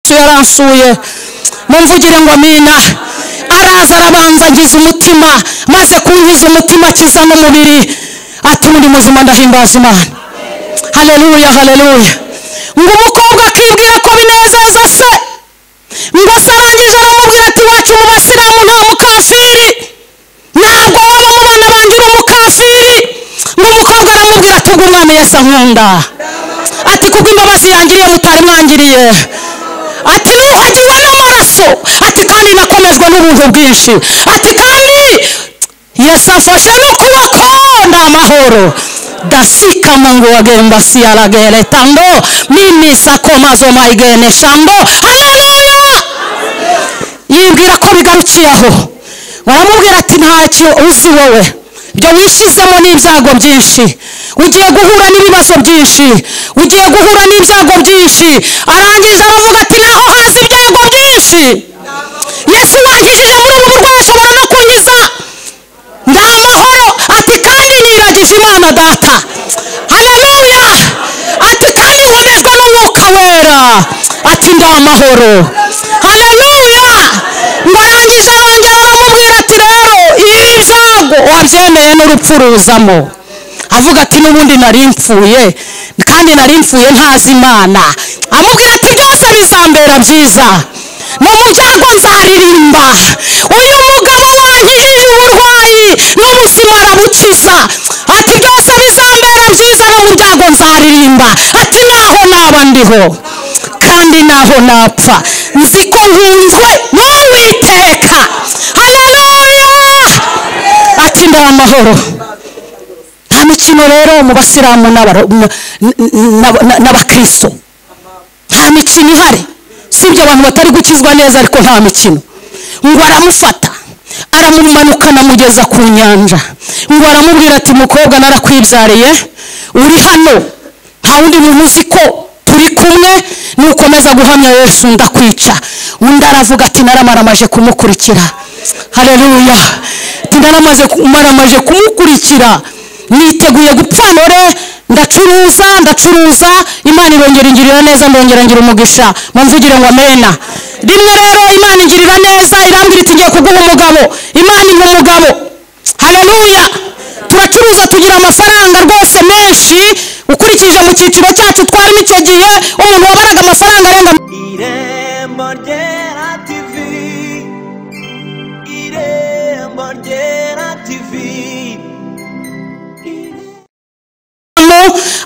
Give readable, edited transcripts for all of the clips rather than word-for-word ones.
wacu yaransuye mumvugire ngo amina. Araza arabanza ngize umutima, maze kunkiza umutima akiza n'umubiri, ati muri muzima ndahimbaza Imana. Haleluya haleluya. Ngo umukobwa akibwira ko binezeza se, ngo sarangije aramubwira ati wacu mu basilamu nta mukafiri, ntabwo waba mu bana banjye uri umukafiri. Ngo umukobwa aramubwira ati ubwo umwami Yesu ankunda, ati kubwo imbabazi yangiriye mutari mwangiriye, ati nuhagiwe n'amaraso, ati kandi nakomejwe n'ubuntu bwinshi, ati kandi Yesu afashe n'ukuboko ndamahoro. Dasika Mungu wagemba sialagere tando mimi sakoma zo maigene shando. Haleluya. Yibwira ko bigarukiye aho. Baramubwira ati ntacyo uzi wowe, byo wishizemo n'ibyago byinshi, ugiye guhura n'ibibazo byinshi, ugiye guhura n'ibyago byinshi. Arangije aravuga ati naho hazi ibyago byinshi, Yesu wankijije muri ubu burwayi ashobora no kunkiza ndamahoro. Ati kandi niragije Imana Data. Haleluya. Ati kandi nkomejwe n'Umwuka Wera, ati ndamahoro. Haleluya. Ngo arangije arongera aramubwira ati rero ibi byago wabyemeye n'urupfu ruzamo. Avuga ati n'ubundi nari mpfuye, kandi nari mpfuye ntazi Imana. Amubwira ati byose bizambera byiza, no mu byago nzaririmba. Uyu mugabo wankijije uburwayi n'ubuzima arabukiza, ati byose bizambera byiza, no mu byago nzaririmba. Ati naho naba ndiho kandi naho napfa, nzi ko nkunzwe n'Uwiteka. Haleluya. Ati ndamahoro. Nta mikino rero mu basilamu n'abakristo, nta mikino ihari. Sibyo abantu batari gukizwa neza, ariko nta mikino. Ngo aramufata aramumanukana mugeza ku nyanja. Ngo aramubwira ati mukobwa narakwibyariye, uri hano, nta wundi muntu uzi ko turi kumwe, nukomeza guhamya Yesu ndakwica. Undi aravuga ati naramaramaje kumukurikira. Haleluya. Naramaje kumukurikira, niteguye gupfa nore, ndacuruza. Imana irongera ingirira neza, ndongera ngira umugisha. Mumvugire ngo amena. Rimwe rero Imana ingirira neza, irambwira iti ngiye kuguha umugabo. Imana impa umugabo. Haleluya. Turacuruza tugira amafaranga rwose menshi, ukurikije mu cyiciro cyacu twarimo icyo gihe umuntu wabaraga amafaranga arenga. Irembo Ryera TV, Irembo Ryera TV.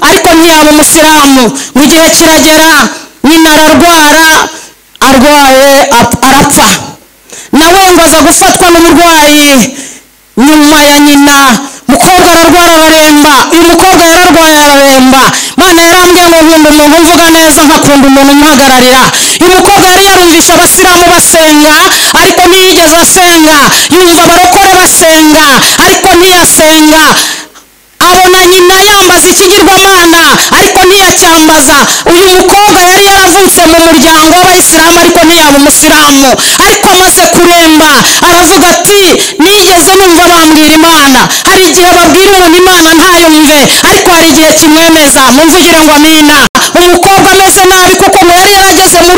Ariko ntiyaba umusilamu. Mu gihe kiragera nyina arwaye arapfa, nawe ngo aza gufatwa n'uburwayi. Nyuma ya nyina mukobwa ararwara araremba. Uyu mukobwa yararwaye araremba. Mana yarambwiye ngo nkunda umuntu umvuga neza, nkakunda umuntu umuhagararira. Uyu mukobwa yari yarumvisha abasilamu basenga, ariko ntiyigeze asenga. Yumva abarokore basenga, ariko ntiyasenga. Abona nyina yambaza ikigirwamana, ariko ntiyacyambaza. Uyu mukobwa yari yaravutse mu muryango w'Abayisilamu, ariko ntiyaba umusilamu. Ariko amaze kuremba aravuga ati nigeze numva bambwira Imana. Hari igihe babwira umuntu Imana ntayumve, ariko hari igihe kimwemeza. Mumvugire ngo amina. Umukobwa ameze nabi kuko ngo yari yarageze mu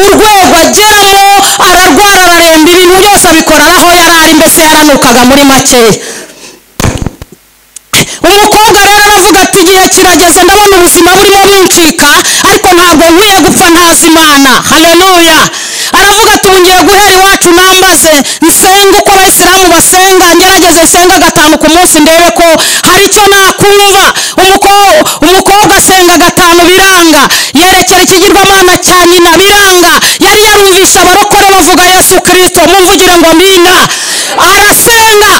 urwego ageramo, ararwara araremba, ibintu byose abikora aho yari ari, mbese yaranukaga muri make. Umukobwa rero aravuga ati igihe kirageze, ndabona ubuzima burimo buncika, ariko ntabwo nkwiye gupfa ntazi Imana. Haleluya. Aravuga ati ngiye guhera iwacu nambaze, nsenga uko Abayisilamu basenga, ngerageze nsenga 5 ku munsi ndebe ko hari icyo nakumva. Umukobwa asenga 5 biranga, yerekera ikigirwamana cya nyina biranga. Yari yarumvisha abarokore bavuga Yesu Kristo. Mumvugire ngo amina. Arasenga,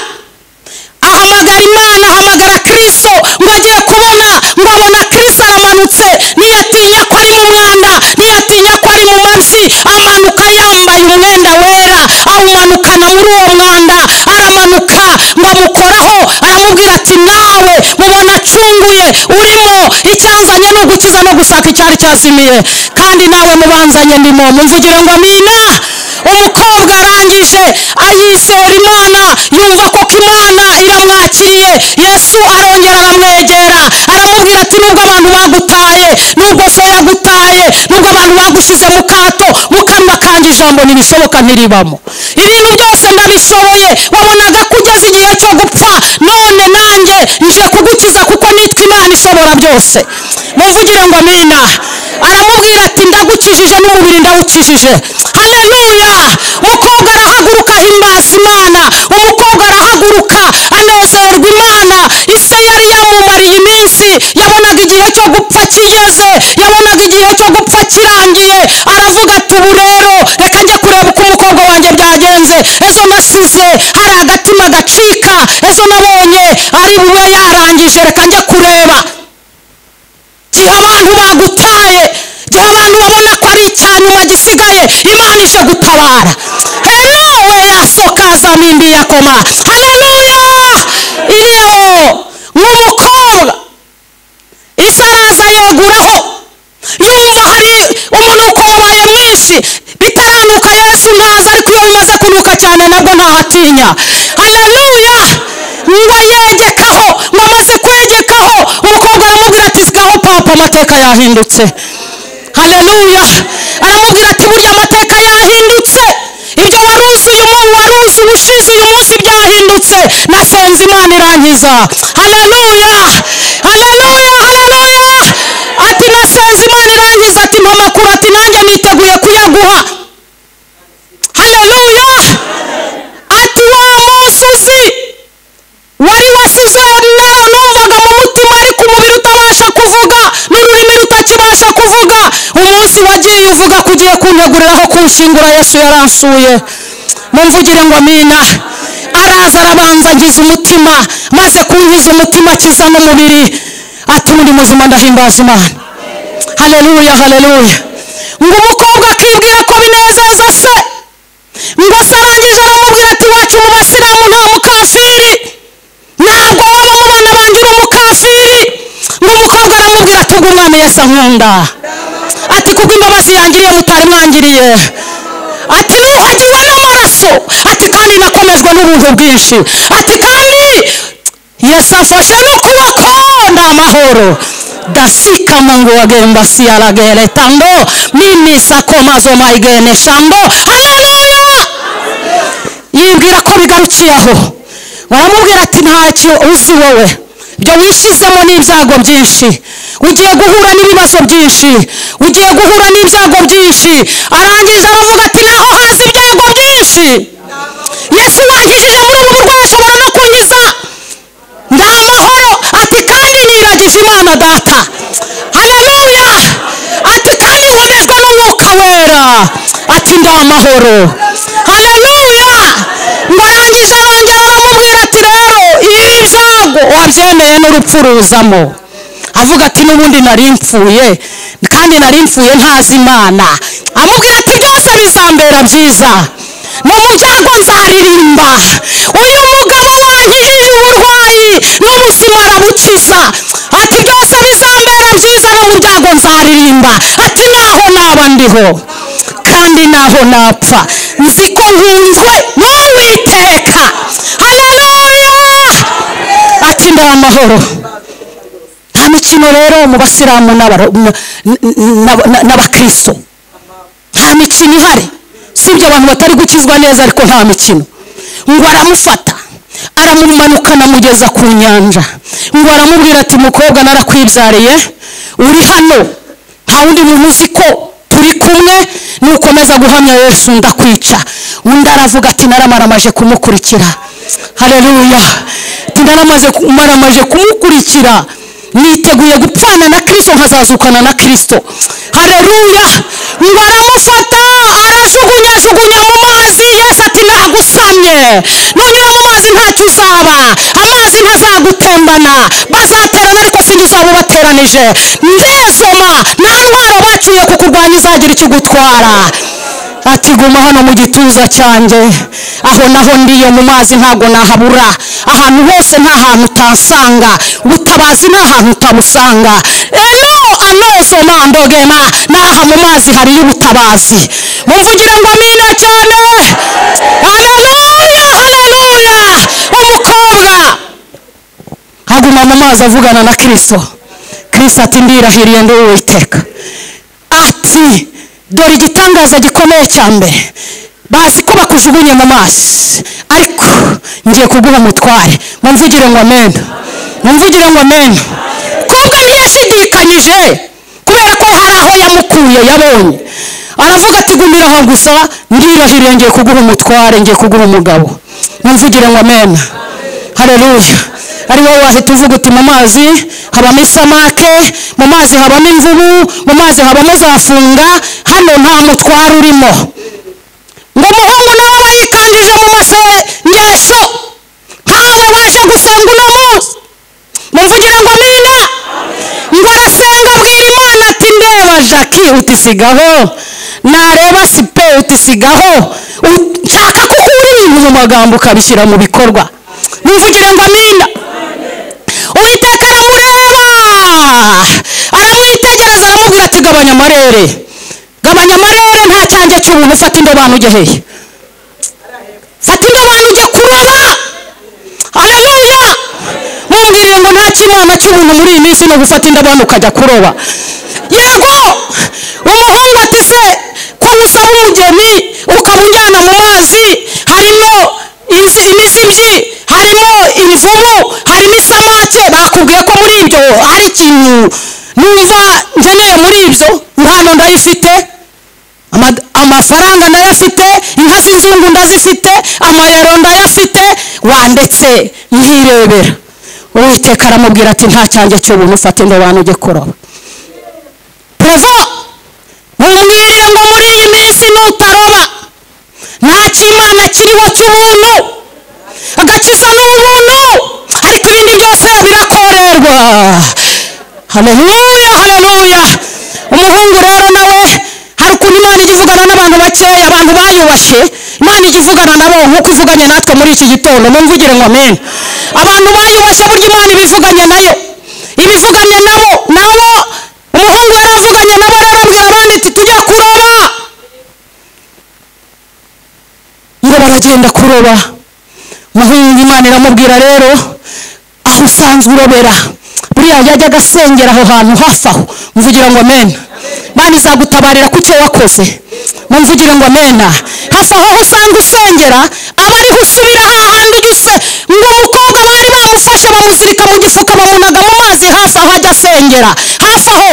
ahamagara Imana, ahamagara Kristo. Ngo agiye kubona, ngo abona Kristo aramanutse. Ntiyatinya ko ari mu mwanda, ntiyatinya ko ari mu mabyi. Amanuka yambaye umwenda wera, awumanukana muri uwo mwanda. Aramanuka ngo amukoraho, aramubwira ati nawe mubona acunguye urimo, icyanzanye no gukiza no gushaka icyari cyazimiye, kandi nawe mubanzanye ndimo. Mumvugire ngo amina. umukobwa arangije ayizera imana, yumva ko imana iramwakiriye. Yesu arongera aramwegera aramubwira ati nubwo abantu bagutaye, nubwo so yagutaye, nubwo abantu bagushize mu kato, mu kanwa kanjye ijambo ntibishoboka ntiribamo. Ibintu byose ndabishoboye. Wabonaga kugeza igihe cyo gupfa, none nanjye nje kugukiza kuko nitwa Imana ishobora byose. Muvugire ngo amina. Aramubwira ati ndagukijije n'umubiri ndawukijije. Haleluya. Umukobwa arahaguruka ahimbaza Imana, umukobwa arahaguruka anezerwa Imana. Ise yari yamumariye iminsi, yabonaga igihe cyo gupfa kigeze, yabonaga igihe cyo gupfa kirangiye. Aravuga ati ubu rero reka njye kureba uko umukobwa wanjye byagenze. Ejo nasize hari agatima gacika, ejo nabonye ari bube yarangije, reka njye kureba. Gihe abantu bagutaye, gihe abantu babona ko ari icyanyuma gisigaye, Imana ije gutabara. Herowe yasokaza mimbi ya koma. Haleluya. Iriho nk'umukobwa Ise araza yeguraho, yumva hari umunuko wabaye mwinshi, bitaranuka Yesu ntaza, ariko iyo bimaze kunuka cyane nabwo ntahatinya. Haleluya. ngo yegekaho, ngo amaze kwegekaho umukobwa aramubwira ati sigaho papa, amateka yahindutse. Haleluya. Aramubwira ati burya amateka yahindutse, ibyo waruzi ubushize uyu munsi byahindutse, nasenze Imana irangiza. Haleluya. Haleluya. Haleluya. Ati nasenze Imana irangiza, ati mpa amakuru, ati nanjye niteguye kuyaguha. Haleluya. Ati wa musuzi wari wasize nayo numvaga mu mutima, ariko umubiri utabasha kuvuga n'ururimi rutakibasha kuvuga, umunsi wagiye uvuga kugiye kunteguriraho kunshingura, Yesu yaransuye. Mumvugire ngo amina. Araza arabanza ngize umutima, maze kunkiza umutima akiza n'umubiri. Ati muri muzima ndahimbaza Imana. Haleluya. Haleluya. Ngo umukobwa akibwira ko binezeza se, ngo se arangije aramubwira ati wacu mu basilamu nta mukafiri, ntabwo waba mu bana banjye uri umukafiri. Ngo umukobwa aramubwira ati ubwo umwami Yesu ankunda, ati kubwo imbabazi yangiriye mutari mwangiriye, ati nuhagiwe n'amaraso, ati kandi nakomejwe n'ubuntu bwinshi, ati kandi Yesu afashe n'ukuboko n'amahoro. Dasika mangu wagemba siyaragere tando mimi sakoma zo maigene shando. Haleluya. Yibwira ko bigarukiye aho. Baramubwira ati ntacyo uzi wowe, byo wishizemo n'ibyago byinshi, ugiye guhura n'ibibazo byinshi, ugiye guhura n'ibyago byinshi. Arangije aravuga ati naho hazi ibyago byinshi, Yesu wankijije muri ubu burwayi ashobora no kunkiza. Ndamahoro. Ati kandi niragije Imana data. Haleluya. Ati kandi nkomejwe n'umwuka wera. Ati ndamahoro. Haleluya. Ngo arangije arongera aramubwira ati rero ibi byago wabyemeye n'urupfu ruzamo. Avuga ati n'ubundi nari mpfuye, kandi nari mpfuye ntazi Imana. Amubwira ati byose bizambera byiza, no mu byago nzaririmba. Uyu mugabo wankijije uburwayi n'ubuzima arabukiza. Ati byose bizambera byiza, no mu byago nzaririmba. Ati naho naba ndiho kandi naho napfa, nzi ko nkunzwe n'Uwiteka. Haleluya. Ati ndamahoro. Nta mikino rero mu basilamu n'abakristo, nta mikino ihari, sibyo abantu batari gukizwa neza, ariko nta mikino. Ngo aramufata aramumanukana amugeza ku nyanja, ngo aramubwira ati mukobwa narakwibyariye, uri hano, nta wundi muntu uzi ko turi kumwe, nukomeza guhamya Yesu ndakwica. Undi aravuga ati naramaramaje kumukurikira. Haleluya. Ati naramaramaje kumukurikira, niteguye gupfana na Kristo nkazazukana na Kristo. Haleluya. Ngo aramufata arajugunya mu mazi. Yesu ati nagusamye, nunyura mu mazi ntacyo uzaba, amazi ntazagutembana, bazaterana ariko sinjye uzaba ubateranije. Ndesoma nta ntwaro bacyuye kukurwanya izagira ikigutwara. ati guma hano mu gituza cyanjye, aho naho ndiyo mu mazi ntago nahabura, ahantu hose nta hantu utansanga, ubutabazi nta hantu utabusanga. Anoso mandogema, naha mu mazi hari ubutabazi. Mumvugire ngo amina cyane. Haleluya, haleluya. Umukobwa aguma mu mazi avugana na Kristo. Kristo ati ndirahiriye ndi Uwiteka, ati dore igitangaza gikomeye cyane, bazi ko bakujugunye mu mazi ariko ngiye kuguha umutware. Mumvugire ngo amen, mumvugire ngo amen. Kubwo ntiyashidikanyije kubera ko hari aho yamukuye yabonye, aravuga ati gumira aho gusa, ndirahiriye ngiye kuguha umutware, ngiye kuguha umugabo. Mumvugire ngo amen. Haleluya. Ari wowe wahita uvuga uti mu mazi habamo isamake, mu mazi habamo imvubu, mu mazi habamo zafunga, hano nta mutware urimo. Ngo umuhungu nawe bayikangije mu masengesho nkawe waje gusenga uno munsi. Mumvugire ngo amina. Ngo arasenga abwira Imana ati ndeba Jackie utisigaho, nareba Sipe utisigaho, nshaka kukura ibintu mu magambo ukabishyira mu bikorwa. Mumvugire ngo amina. Uwiteka aramureba, aramwitegereza, aramubwira ati gabanya amarere, gabanya amarere, nta cyanjye cy'ubuntu, fata indobano ujye hehe, fata indobano ujye kuroba. Haleluya. Mumbwiriye ngo nta kimana cy'ubuntu muri iyi minsi no gufata indobano ukajya kuroba. Yego. Umuhungu ati se ko usaba umugeni ukaba unjyana mu mazi, harimo imizibyi, harimo imvubu, harimo isamake, bakubwiye ko muri ibyo hari ikintu numva nkeneye muri ibyo. Hano ndayifite, amafaranga ndayafite, inka z'inzungu ndazifite, amayero ndayafite, wandetse nkirebera. Uwiteka aramubwira ati nta cyanjye cy'ubuntu, ufate indobano ujye kuroba. Provo mumbwirire ngo muri iyi minsi nutaroba nta kimana kiriho cy'ubuntu, agakiza n'ubuntu, ariko ibindi byose birakorerwa. Haleluya, haleluya. Umuhungu rero nawe hari ukuntu Imana ijya ivugana n'abantu bakeya, abantu bayubashe. Imana ijya ivugana nabo nk'uko ivuganye natwe muri iki gitondo. Mumvugire ngo amen. Abantu bayubashe burya Imana ibivuganye nayo, ibivuganye nabo. Umuhungu yaravuganye nabo rero abwira abandi ati tujya kuroba. Ngo baragenda kuroba. Umuhungu Imana iramubwira rero, aho usanzwe urobera buriya yajyaga asengera aho hantu hafi aho. Mvugira ngo amen. Imana izagutabarira ku cyo wakoze. Mumvugire ngo amen. Hafi aho usanzwe usengera aba ariho usubira hahandi ujye ngo umukobwa bari bamufashe bamuzirika mu gifuka bamunaga mu mazi hafi aho ajya asengera. Hafi aho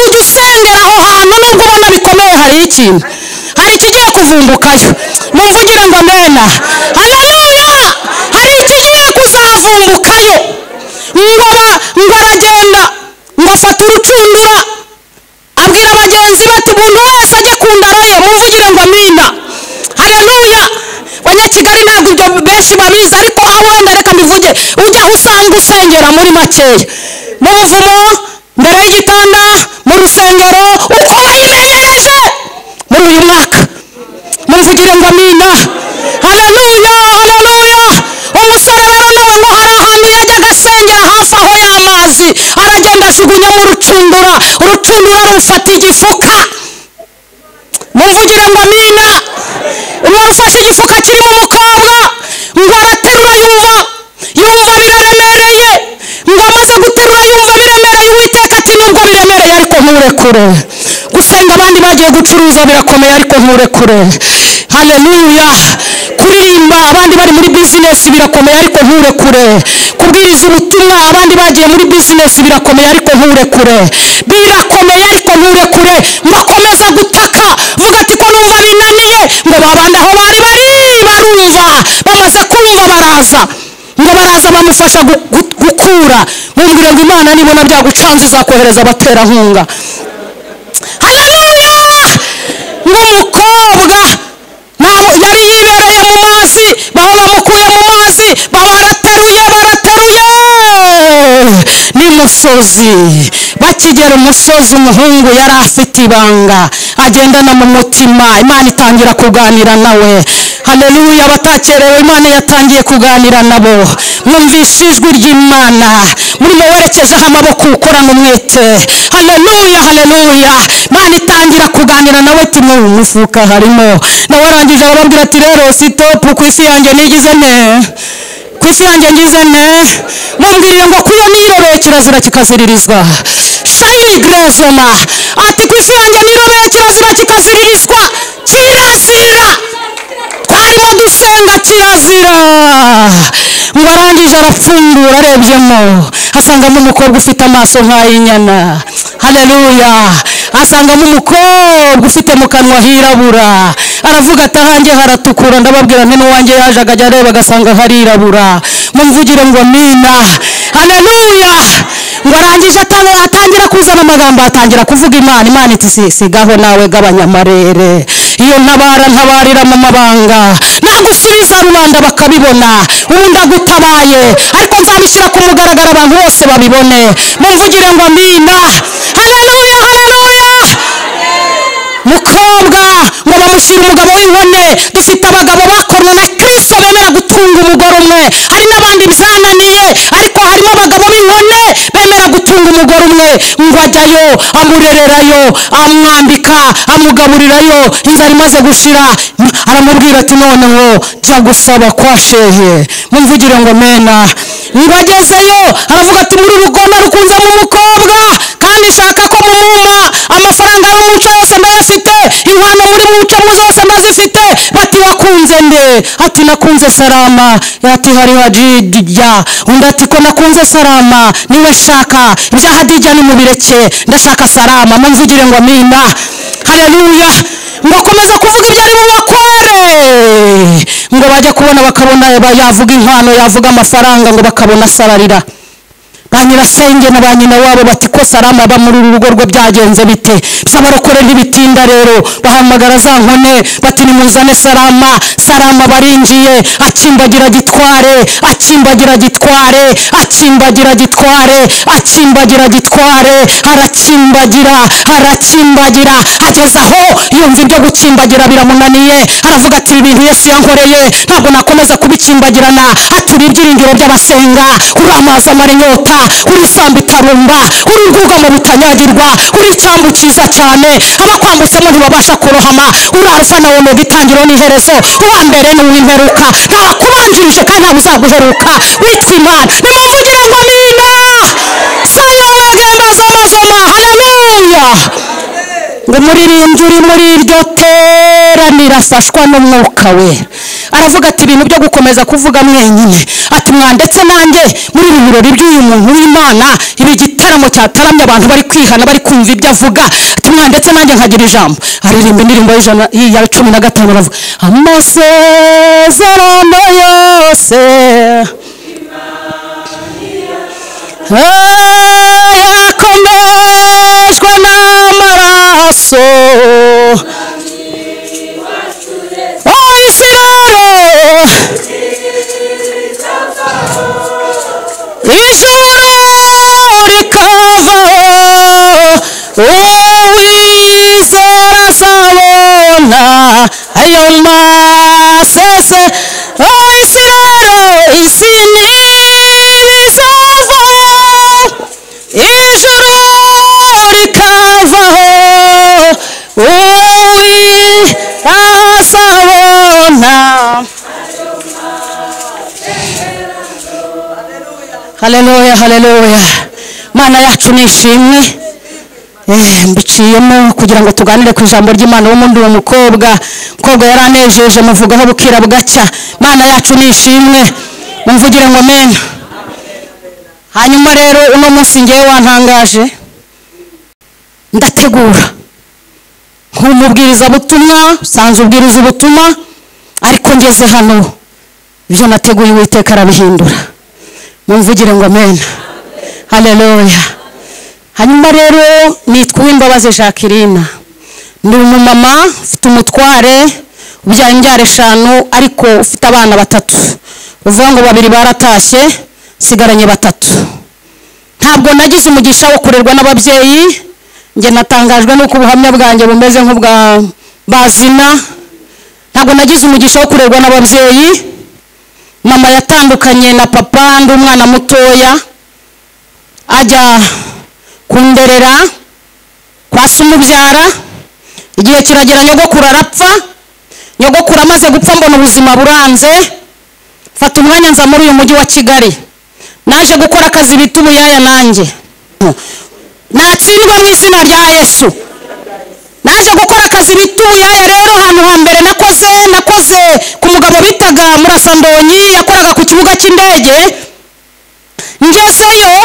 ujya usengera aho hantu nubwo ubona bikomeye hari ikintu, hari ikigiye kuvumbukayo. Mumvugire ngo amen. Haleluya. Hari ikigiye kuzavumbukayo. Ngo aragenda ngo afata urucundura abwira abagenzi bati umuntu wese ajye ku ndaro ye. Mumvugire ngo amina. Haleluya. Abanyakigali ntabwo ibyo benshi babizi, ariko aho wenda reka mbivuge, ujya aho usanga usengera muri makeya, mu buvumo, mbere y'igitanda, mu rusengero, uko wayimenyereje muri uyu mwaka. Mumvugire ngo amina. Haleluya, haleluya. Umusore rero nawe ngo hari ahantu yajyaga asengera hafi aho y'amazi, aragenda ajugunyamo urucundura, urucundura rufata igifuka. Mumvugire ngo amina. Rufashe igifuka kirimo umukobwa, ngo araterura yumva biraremereye, ngo amaze guterura yumva biremereye. Uwiteka ati nubwo biremereye ariko nturekure. Gusenga abandi bagiye gucuruza birakomeye ariko nturekure. Haleluya. Kuririmba abandi bari muri business birakomeye ariko nturekure. Kubwiriza ubutumwa abandi bagiye muri business birakomeye ariko nturekure. Birakomeye ariko nturekure. Ngo akomeza gutaka vuga ati ko numva binaniye. Ngo babandi aho bari barumva, bamaze kumva baraza bamufasha gukura. Mumbwire ngo Imana nibona byagucanze izakohereza abaterankunga. Haleluya. Ngo umukobwa yari yibereye mu mazi, bamukuye mu mazi, barateruye n'umusozi. Bakigera umusozi umuhungu yari afite ibanga, bagendana mu mutima Imana itangira kuganira nawe. Haleluya. Abatakerewe Imana yatangiye kuganira nabo. Mwumvishe ijwi ry'Imana, murimo werekejeho amaboko ukorana umwete. Haleluya, haleluya. Imana itangira kuganira nawe ati mu mufuka harimo. Nawe arangije arababwira ati rero stop, ku isi yanjye nigize ne, ku isi yanjye ngize ne, mumbwiriye ngo kuyo nirobeye kirazira kikaziririzwa. Shayini Grezoma ati ku isi yanjye nirobeye kirazira kikaziririzwa. Kirazira. Twarimo dusenga kirazira. Ngo arangije arafungura, arebyemo asangamo umukobwa ufite amaso nk'ay'inyana. Haleluya. Asangamo umukobwa ufite mu kanwa hirabura. Aravuga ati ahanjye haratukura. Ndababwira nti n'uwanjye yaje akajya areba agasanga harirabura. Mumvugire ngo amina. Haleluya. Ngo arangije atangira kuzana amagambo, atangira kuvuga Imana. Imana iti sigaho nawe gabanya amarere. Iyo ntabarira mu mabanga nagusubiza rubanda bakabibona. Ubu ndagutabaye ariko nzabishyira ku mugaragaro abantu bose babibone. Mumvugire ngo amina. Haleluya, haleluya. Mukobwa ngo bamushyira umugabo w'inkone. Dufite abagabo bakorwa na Kristo bemera gutunga umugore umwe. Hari n'abandi byananiye ariko harimo abagabo b'inkone bemera gutunga umugore umwe. Ngo ajyayo amurererayo, amwambika, amugaburirayo. Inzara imaze gushira aramubwira ati noneho jya gusaba kwa shehe. Mumvugire ngo mena. Ngo agezeyo aravuga ati muri rugona rukunzamo umukobwa kandi shaka ko mumuma amafaranga y'umuco yose ndayafite, inkwano muri muco zose ndazifite. Bati wakunze nde? Ati nakunze Salama. Ati hari Hadija. Undi ati ko nakunze Salama niwe shaka, ibya Hadija ni mubireke, ndashaka Salama. Mumvugire ngo amina. Haleluya. Ngo akomeza kuvuga ibyo ari bubakware. Ngo bajya kubona bakabona yavuga inkwano, yavuga amafaranga, ngo bakabona sararira. Banyirasenge na banyina wabo bati ko Salama ba muri urugo rwe byagenze bite? Sabarokore ntibitinda rero bahamagara za nkone bati nimuzane Salama. Salama barinjiye, akimbagira gitware, akimbagira gitware, akimbagira gitware, akimbagira gitware, arakimbagira, arakimbagira. Ageze aho yumva ibyo gukimbagira biramunaniye. Aravuga ati ibintu Yesu yankoreye ntabwo nakomeza kubikimbagirana. Aturi ibyiringiro by'abasenga. Uri amazi amara inyota, uri samba itarumba, uri ubwugamo butanyagirwa, uri icyambu cyiza cyane abakwambutsemo ntibabasha kurohama. Uri Alfa na Omega, itangiriro n'iherezo, uwa mbere n'uw'imperuka. Ntawakubanjirije kandi ntawe uzaguheruka. Witwa Imana. Nimumvugire ngo amina. Saya wegenda zoma. Haleluya. Ngo umuririmbyi uri muri iryo teraniro afashwa n'umwuka we. Aravuga ati ibintu byo gukomeza kuvuga mwenyine. Ati mwandetse nanjye muri ibi birori by'uyu muntu w'Imana, ibi gitaramo cyataramye abantu bari kwihana bari kumva ibyo avuga. Ati mwandetse nanjye nkagira ijambo. Aririmba indirimbo ya 15 aravuga amasezerano yose yakomejwe n'amaraso. Isi rero ijuru rikavaho, uwizera azabona ayo masezerano. Isi rero isi ntibizavaho, ijuru rikavaho, azabona. Haleluya, haleluya. Mana yacu nishimwe. Mbiciyemo kugira ngo tuganire ku ijambo ry'Imana. W'umundi uwo mukobwa yaranejeje muvugaho bukira bugacya. Mana yacu nishimwe. Mumvugire ngo amen. Hanyuma rero uno munsi ngewe wantangaje, ndategura nk'umubwiriza butumwa, sanze ubwiriza ubutumwa, ariko ngeze hano ibyo nateguye Uwiteka arabihindura. Mumvugire ngo amen. Haleluya. Hanyuma rero nitwa Uwimbabazi Jacqueline. Ndi umumama ufite umutware ubyaye imbyaro 5 ariko ufite abana 3. Uvuga ngo 2 baratashye sigaranye 3. Ntabwo nagize umugisha wo kurerwa n'ababyeyi, nge natangajwe nuko ubuhamya bwanjye bumeze nk'ubwa bazina. Ntabwo nagize umugisha wo kurerwa n'ababyeyi. Mama yatandukanye na papa ndi umwana mutoya, ajya kunderera kwa se umubyara. Igihe kiragera nyogokuru arapfa. Nyogokuru amaze gupfa mbona ubuzima buranze, fata umwanya nza muri uyu mujyi wa Kigali. Naje gukora akazi bita ubuyaya nanjye. Natsindwa mu izina rya Yesu. Naje gukora akazi bita ubuyaya. Rero ahantu hambere nakoze ku mugabo bitaga Murasandonyi, yakoraga ku kibuga cy'indege. Ngezeyo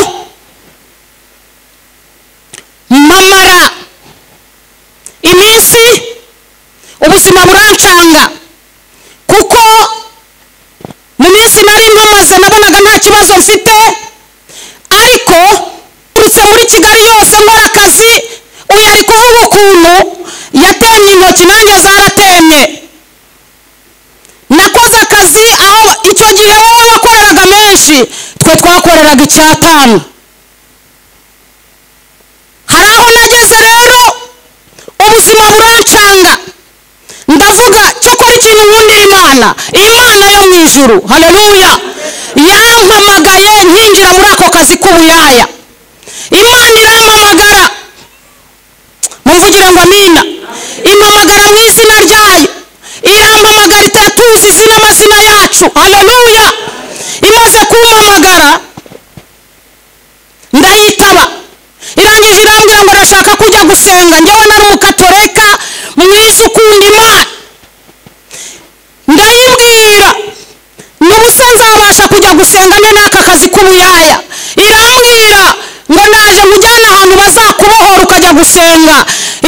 mamara iminsi, ubuzima burancanga kuko mu minsi nari mpamaze nabonaga nta kibazo mfite, ariko turutse muri Kigali yose nkora akazi. Uyu ari kuvuga ukuntu yatemye intoki, nanjye zaratemye. Nakoze akazi aho icyo gihe wowe wakoreraga menshi, twe twakoreraga 5. Hari aho nageze rero ubuzima burancanga, ndavuga cyokora ikintu nkundira Imana yo mu ijuru. Haleluya. Yampamagaye nkinjira muri ako kazi k'ubuyaya. Imana irampamagara, mumvugire ngo amina. Impamagara mu izina ryayo, irampamagara itatuzi izina amazina yacu. Haleluya. Imaze kumpamagara ndayitaba, irangije irambwira ngo ndashaka kujya gusenga. Njyewe nari umukatolika mwiza ukunda Imana. Ndayibwira n'ubusa nzabasha kujya gusenga ne n'aka kazi k'ubuyaya. Irambwira ngo ndaje mujyane ahantu bazakubohora ukajya gusenga.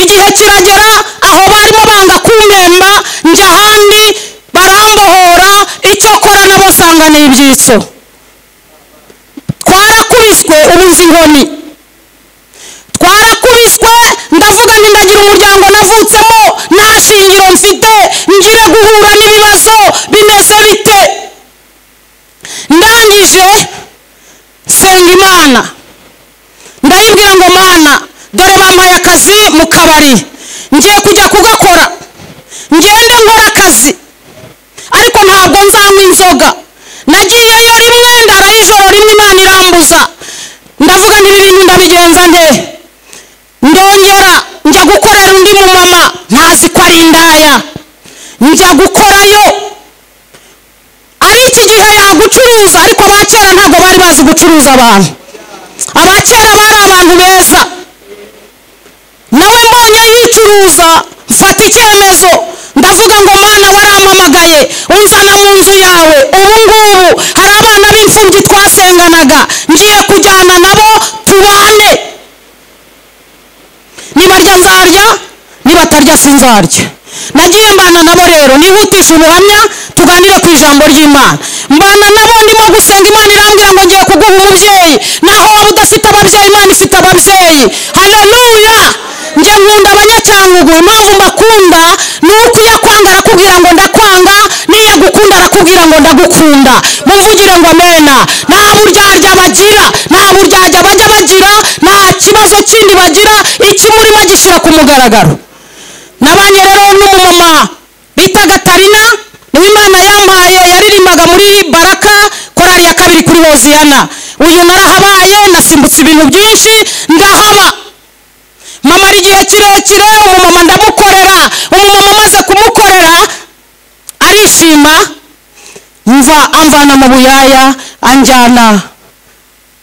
Igihe kiragera aho barimo banga kumpemba, njya ahandi barambohora. Icyo kora nabo nsanga ni ibyitso. Twarakubiswe ubuzi inkoni, twarakubiswe. Ndavuga nti ndagira umuryango navutsemo, nta shingiro mfite, ngire guhura n'ibibazo bimeze bite. Ndangije senga Imana, ndayibwira ngo Mana, dore bampaye akazi mu kabari, ngiye kujya kugakora. Ngende nkora akazi, ariko ntabwo nzanywa inzoga. Nagiyeyo rimwe ndaraye ijoro rimwe, Imana irambuza. Ndavuga nti ibi bintu ndabigenza nte? Ndongera njya gukorera undi mumama, ntazi ko ari indaya. Njya gukorayo, ab'iki gihe yagucuruza, ariko abakera ntabwo bari bazi gucuruza abantu. Abakera bari abantu beza. Nawe mbonye yicuruza, mfata icyemezo, ndavuga ngo Mana, warampamagaye unzana mu nzu yawe. Ubu ngubu hari abana b'imfubyi twasenganaga, ngiye kujyana nabo tubane. Nibarya nzarya, nibatarya sinzarya. Nagiye mbana nabo rero, nihutisha ubuhamya tuganire ku ijambo ry'Imana. Mbana nabo ndimo gusenga, Imana irambwira ngo ngiye kuguha umubyeyi. Naho waba udafite ababyeyi, Imana ifite ababyeyi. Haleluya. Nge nkunda Abanyacyangugu. Impamvu mbakunda ni uko iyo akwanga arakubwira ngo ndakwanga, niyo agukunda arakubwira ngo ndagukunda. Mumvugire ngo amena. Nta buryarya bagira, nta buryarya bajya bagira, nta kibazo kindi bagira, ikimurimo gishyira ku mugaragaro. Nabanye rero n'umumama bita Gatarina, niwe Imana yampaye, yaririmbaga muri Baraka korali ya 2 kuri Hoziyana. Uyu narahabaye, nasimbutse ibintu byinshi, ndahaba. Mama ari igihe kirekire, umumama ndamukorera. Umumama amaze kumukorera arishima, amvana mu buyaya anjyana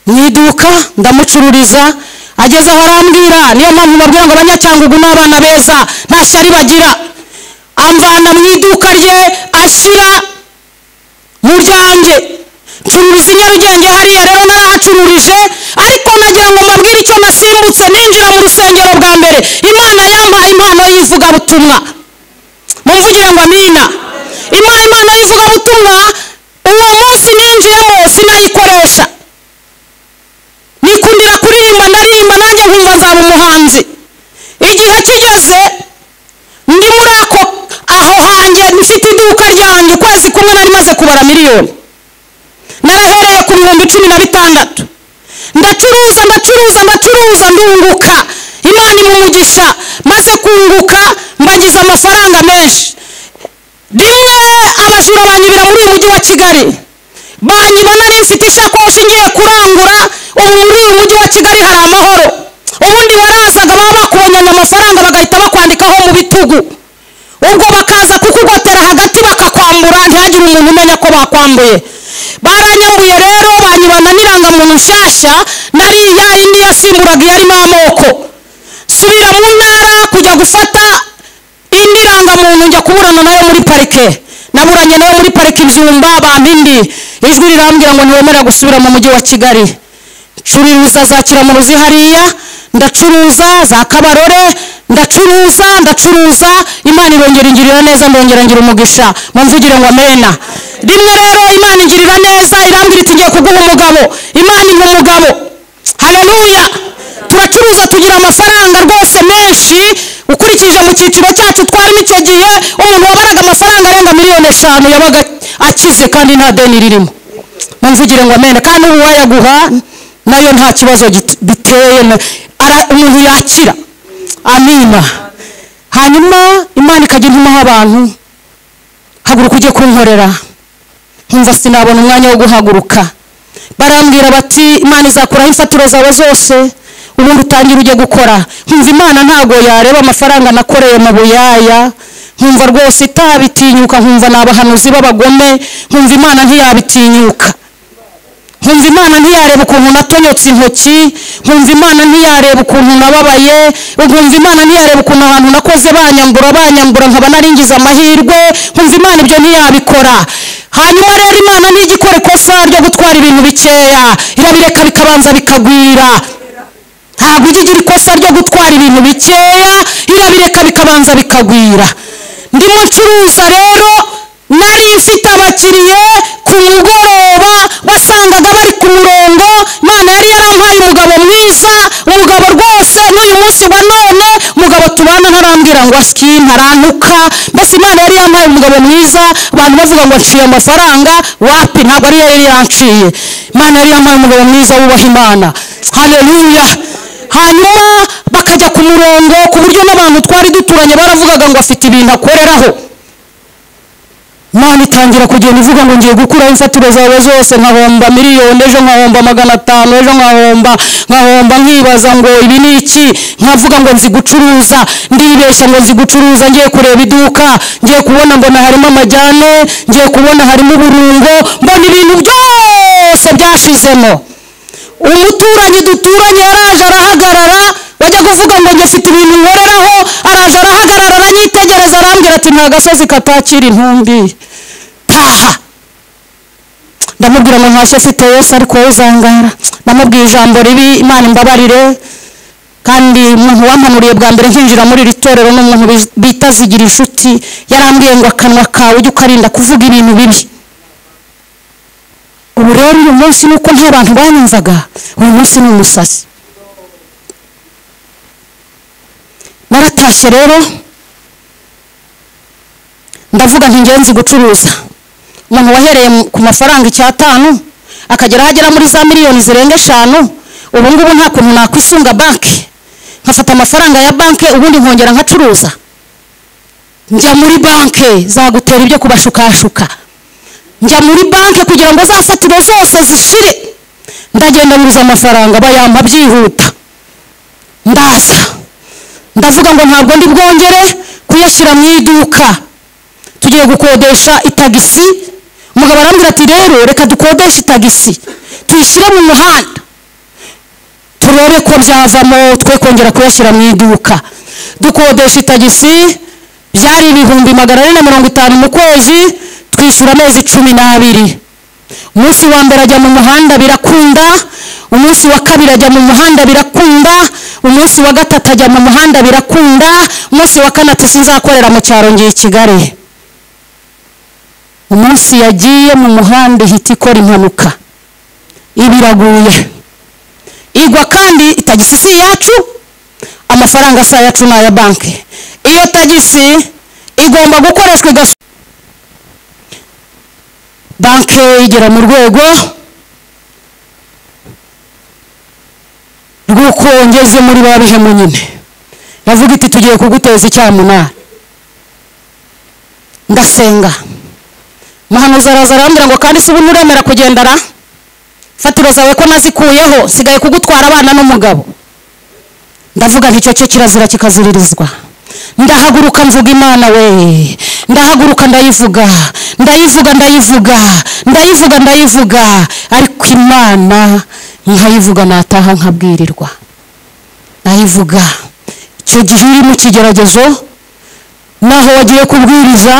mu iduka ndamucururiza. Ageze aho arambwira, niyo mpamvu mbabwira ngo Abanyacyangugu n'abana beza, nta shyari bagira. Amvana mu iduka rye, ashyira mu ryanjye. Ncururiza i Nyarugenge hariya, rero narahacururije. Ariko nagira ngo mbabwire icyo nasimbutse, ninjira mu rusengero bwa mbere, Imana yampaye impano y'ivugabutumwa. Mumvugire ngo amina. Impano y'ivugabutumwa, uwo munsi ninjiyemo sinayikoresha. Nikundira kuririmba, ndaririmba nanjye nkumva nzaba umuhanzi. Igihe kigeze ndi muri aho hanjye, mfite iduka ryanjye, ukwezi kumwe nari maze kubara miliyoni. Narahereye ku 16,000. Ndacuruza ndunguka. Imana imumugisha maze kunguka mbagize amafaranga menshi. Rimwe abajura banyibira muri uyu mujyi wa Kigali, banyiba nari mfite ishakoshi ngiye kurangura. Ubu muri uyu mujyi wa Kigali hari amahoro. Ubundi warazaga baba bakubonyanya amafaranga bagahita bakwandikaho mu bitugu, ubwo bakaza kukugotera hagati bakakwambura ntihagire umuntu umenya ko bakwambuye. Baranyambuye rero banyibana n'irangamuntu nshyashya nari yindi yasimburaga yarimo amoko. Subira mu ntara kujya gufata indi rangamuntu njya kuburana nayo muri parike. Naburanye nayo muri parike Ibyumba bampindi. Ijwi rirambwira ngo ntiwemera gusubira mu mujyi wa Kigali. Curuza za Kiramuruzi hariya, ndacuruza za Kabarore, ndacuruza. Imana irongera ingirira neza, ndongera ngira umugisha. Mumvugire ngo amena. Rimwe rero Imana ingirira neza, irambwira iti ngiye kuguha umugabo. Imana impa umugabo. Haleluya. Turacuruza tugira amafaranga rwose menshi. Ukurikije mu cyiciro cyacu twarimo icyo gihe, umuntu wabaraga amafaranga arenga miliyoni 5 yabaga akize kandi nta deni ririmo. Mumvugire ngo amena. Kandi ubu wayaguha nayo nta kibazo biteye, umuntu yakira. Amina. Hanyuma Imana ikajya intumaho abantu, haguruka ujye kunkorera. Nkumva sinabona umwanya wo guhaguruka. Barambwira bati Imana izakuraho imfatiro zawe zose, ubundi utangira ujye gukora. Nkumva Imana ntago yareba amafaranga nakoreye mu buyaya. Nkumva rwose itabitinyuka, nkumva nabahanuzi b'abagome. Nkumva Imana ntiyabitinyuka. Nkumva Imana ntiyareba ukuntu natonyotse intoki. Nkumva Imana ntiyareba ukuntu nababaye. Nkumva Imana ntiyareba ukuntu abantu nakoze banyambura nkaba naringize amahirwe. Nkumva Imana ibyo ntiyabikora. Hanyuma rero Imana ntigikora ikosa ryo gutwara ibintu bikeya, irabireka bikabanza bikagwira. Ntabwo igira ikosa ryo gutwara ibintu bikeya, irabireka bikabanza bikagwira. Ndimo ncuruza rero, nari mfite abakiriye ku mugoroba wasangaga bari ku murongo. Imana yari yarampaye umugabo mwiza, umugabo rwose n'uyu munsi wa none umugabo tubana ntarambwira ngo aski ntarantuka. Mbese Imana yari yampaye umugabo mwiza. Abantu bavuga ngo nciye amafaranga, wapi, ntabwo ari yari yanciye. Imana yari yampaye umugabo mwiza wubaha Imana. Haleluya. Hanyuma bakajya ku murongo ku buryo n'abantu twari duturanye baravugaga ngo afite ibintu akoreraho. Imana itangira kugenda ivuga ngo ngiye gukuraho imfatiro zawe zose, nkahomba miliyoni, ejo nkahomba 500, ejo nkahomba nkibaza ngo ibi ni iki. Nkavuga ngo nzi gucuruza, ndibeshya ngo nzi gucuruza. Ngiye kureba iduka, ngiye kubona mbona harimo amajyane, ngiye kubona harimo uburungo, mbona ibintu byose byashizemo. Umuturanyi duturanye yaraje arahagarara, wajya kuvuga ngo njye mfite ibintu nkoreraho, araje arahagarara aranyitegereza arambwira ati nta gasozi katakira intumbi, taha. Ndamubwira ngo ntashye mfite Yesu ariko wowe uzangara. Ndamubwiye ijambo ribi, Imana imbabarire. Kandi umuntu wampanuriye bwa mbere nkinjira muri iri torero n'umuntu bita Zigira Inshuti, yarambwiye ngo akanwa kawe ujye ukarinda kuvuga ibintu bibi. Ubu rero uyu munsi nuko nta bantu banyumvaga, uyu munsi ni umusazi. Naratashye rero ndavuga nti ngenzi gucuruza. Umuntu wahereye ku mafaranga 5 akagera hagera muri za miliyoni zirenga 5. Ubu ngubu nta kuntu nakwisunga banki, nkafata amafaranga ya banki ubundi nkongera nkacuruza. Njya muri banki zagutera ibyo kubashukashuka. Njya muri banki kugira ngo zafatiro zose zishire. Ndagenda nguza amafaranga bayampa byihuta. Ndaza ndavuga ngo ntabwo ndi bwongere kuyashyira mu iduka. Tugiye gukodesha itagisi. Umugabo arambwira ati rero reka dukodesha itagisi tuyishyire mu muhanda turebe ko byavamo, twe kongera kuyashyira mu iduka. Dukodesha itagisi, byari 450 mu kwezi, twishyura amezi 12. Umunsi wa mbere ajya mu muhanda birakunda, umunsi wa kabiri ajya mu muhanda birakunda, umunsi wa gatatu ajya mu muhanda birakunda, umunsi wa kane ati sinzakorera mu cyaro ngiye Kigali. Umunsi yagiye mu muhanda ihita ikora impanuka, ibiraguye igwa, kandi itagisi si yacu, amafaranga sa yacu na ya banki. Iyo tagisi igomba gukoreshwa banki igera mu rwego rw'uko ngeze muri babihemu nyine. bavuga iti tugiye kuguteza icyamunara. Ndasenga, umuhanuzi araza arambwira ngo kandi se ubu nuremera kugendara fatiro zawe ko nazikuyeho, sigaye kugutwara abana n'umugabo. Ndavuga nti cyo kirazira kikaziririzwa. Ndahaguruka mvuga Imana we, ndahaguruka ndayivuga, ariko Imana nkayivuga nataha nkabwirirwa. Nayivuga icyo gihe uri mu kigeragezo, naho wagiye kubwiriza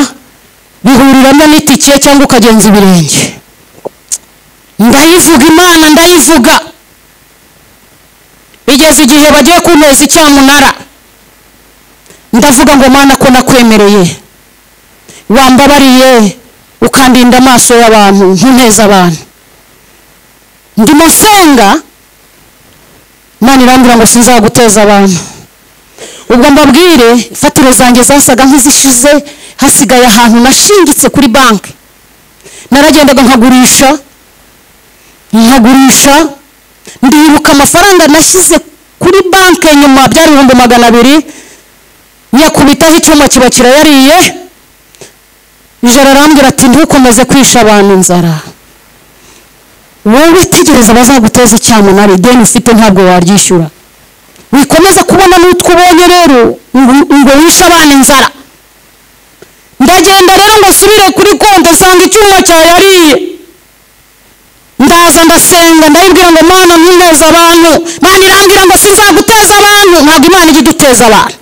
bihuriramo n'itike cyangwa ukagenza ibirenge. Ndayivuga Imana, ndayivuga. Bigeze igihe bagiye kunteza icyamunara, ndavuga ngo Mana ko nakwemereye, wambabariye ukandinda amaso y'abantu ntunteza abantu. Ndimo nsenga, Imana irambwira ngo sinzaguteza abantu. Ubwo mbabwire fatiro zanjye zasaga nk'izishize, hasigaye ahantu nashingitse kuri banki. Naragendaga nkagurisha, ndibuka amafaranga nashyize kuri banki nyuma byari 200, nyakubitaho icyuma kiba kirayariye. Ijoro arambwira ati ntukomeze kwisha abantu inzara, wowe tegereza bazaguteza icyamunara, ideni ufite ntabwo waryishyura. Wikomeza kubona n'utwo ubonye rero ngo wisha abantu inzara. Ndagenda rero ngo subire kuri konte sanga icyuma cyayariye. Ndaza ndasenga, ndayibwira ngo Mana ntunteza abantu. Mana irambwira ngo sinzaguteza abantu. Ntabwo Imana ijya iduteza abantu.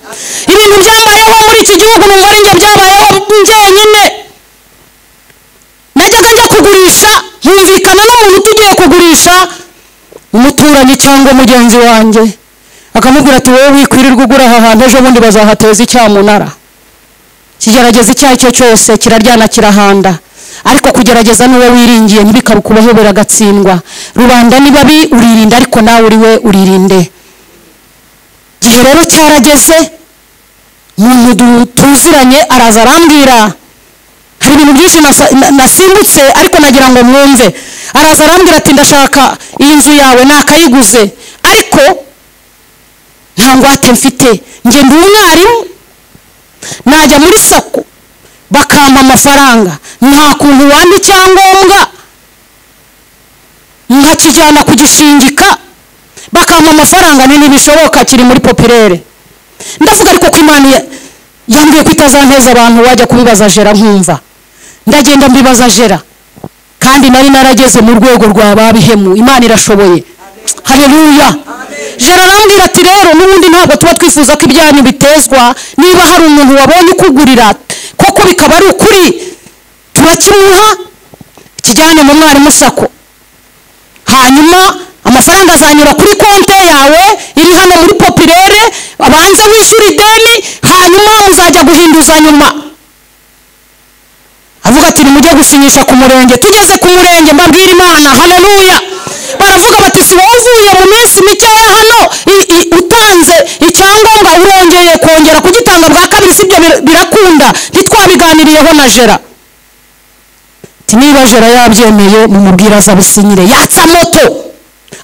Ibintu byambayeho muri iki gihugu numva ari njye byabayeho njyenyine. Najyaga njya kugurisha, nkumvikana n'umuntu tugiye kugurisha, umuturanyi cyangwa mugenzi wanjye akamubwira ati wowe wikwirirwa ugura aha hantu, ejo bundi bazahateza icyamunara. Kigerageza icyo ari cyo cyose kiraryana kirahanda, ariko kugerageza n'uwo wiringiye ntibikabukubaho biragatsindwa. Rubanda ni babi uririnda, ariko nawe uri we uririnde. Gihe rero cyarageze, umuntu tuziranye araza arambwira, hari ibintu byinshi nasimbutse ariko nagira ngo mwumve. Araza arambwira ati ndashaka iyi nzu yawe nakayiguze, ariko nta ngwate mfite, nge ndi umwarimu, najya muri sako bakampa amafaranga, nta kuntu wandi icyangombwa nkakijyana kugishingika bakampa amafaranga, ntibishoboka, kiri muri popirere. Ndavuga ariko ko Imana yambwiye ko itazanteza abantu, wajya kubibaza Jera nkumva. Ndagenda mbibaza Jera, kandi nari narageze mu rwego rwa babihemu. Imana irashoboye, haleluya. Jera arambwira ati rero n'ubundi ntabwo tuba twifuza ko ibyanyu bitezwa, niba hari umuntu wabonye ukugurira koko bikaba ari ukuri, turakimuha kijyane mu mwarimu sako, hanyuma amafaranga azanyura kuri konte yawe iri hano muri popirere, abanze wishyura ideni, hanyuma muzajya guhinduza nyuma. Avuga ati nimujye gusinyisha ku murenge. Tugeze ku murenge mbabwira Imana, haleluya. Baravuga bati si wowe uvuye mu minsi mikeya hano utanze icyangombwa urongeye kongera kugitanga bwa kabiri, sibyo birakunda, ntitwabiganiriyeho na Jera. Niba Jera yabyemeye mumubwira azabisinyire. Yatsa moto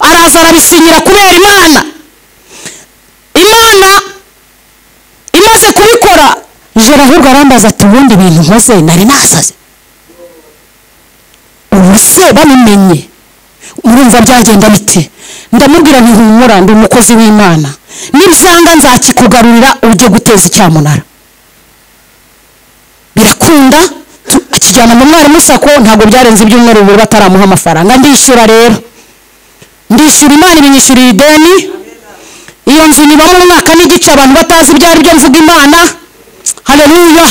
araza arabisinyira kubera Imana. Imana imaze kubikora, Jera ahubwo arambaza ati ubundi ibintu nkoze nari nasaze, ubu se babimenye urumva byagenda bite? Ndamubwira nti humura, ndi umukozi w'Imana, nibisanga nzakikugarurira ujye guteza icyamunara. Birakunda, akijyana mu mwarimu sako, ntabwo byarenze ibyumweru bibiri bataramuha amafaranga. Ndishyura rero, ndishyura, Imana ibinyishyurira ideni. Iyo nzu nibamo umwaka n'igice abantu batazi ibyo ari byo. Mvuga Imana, haleluya.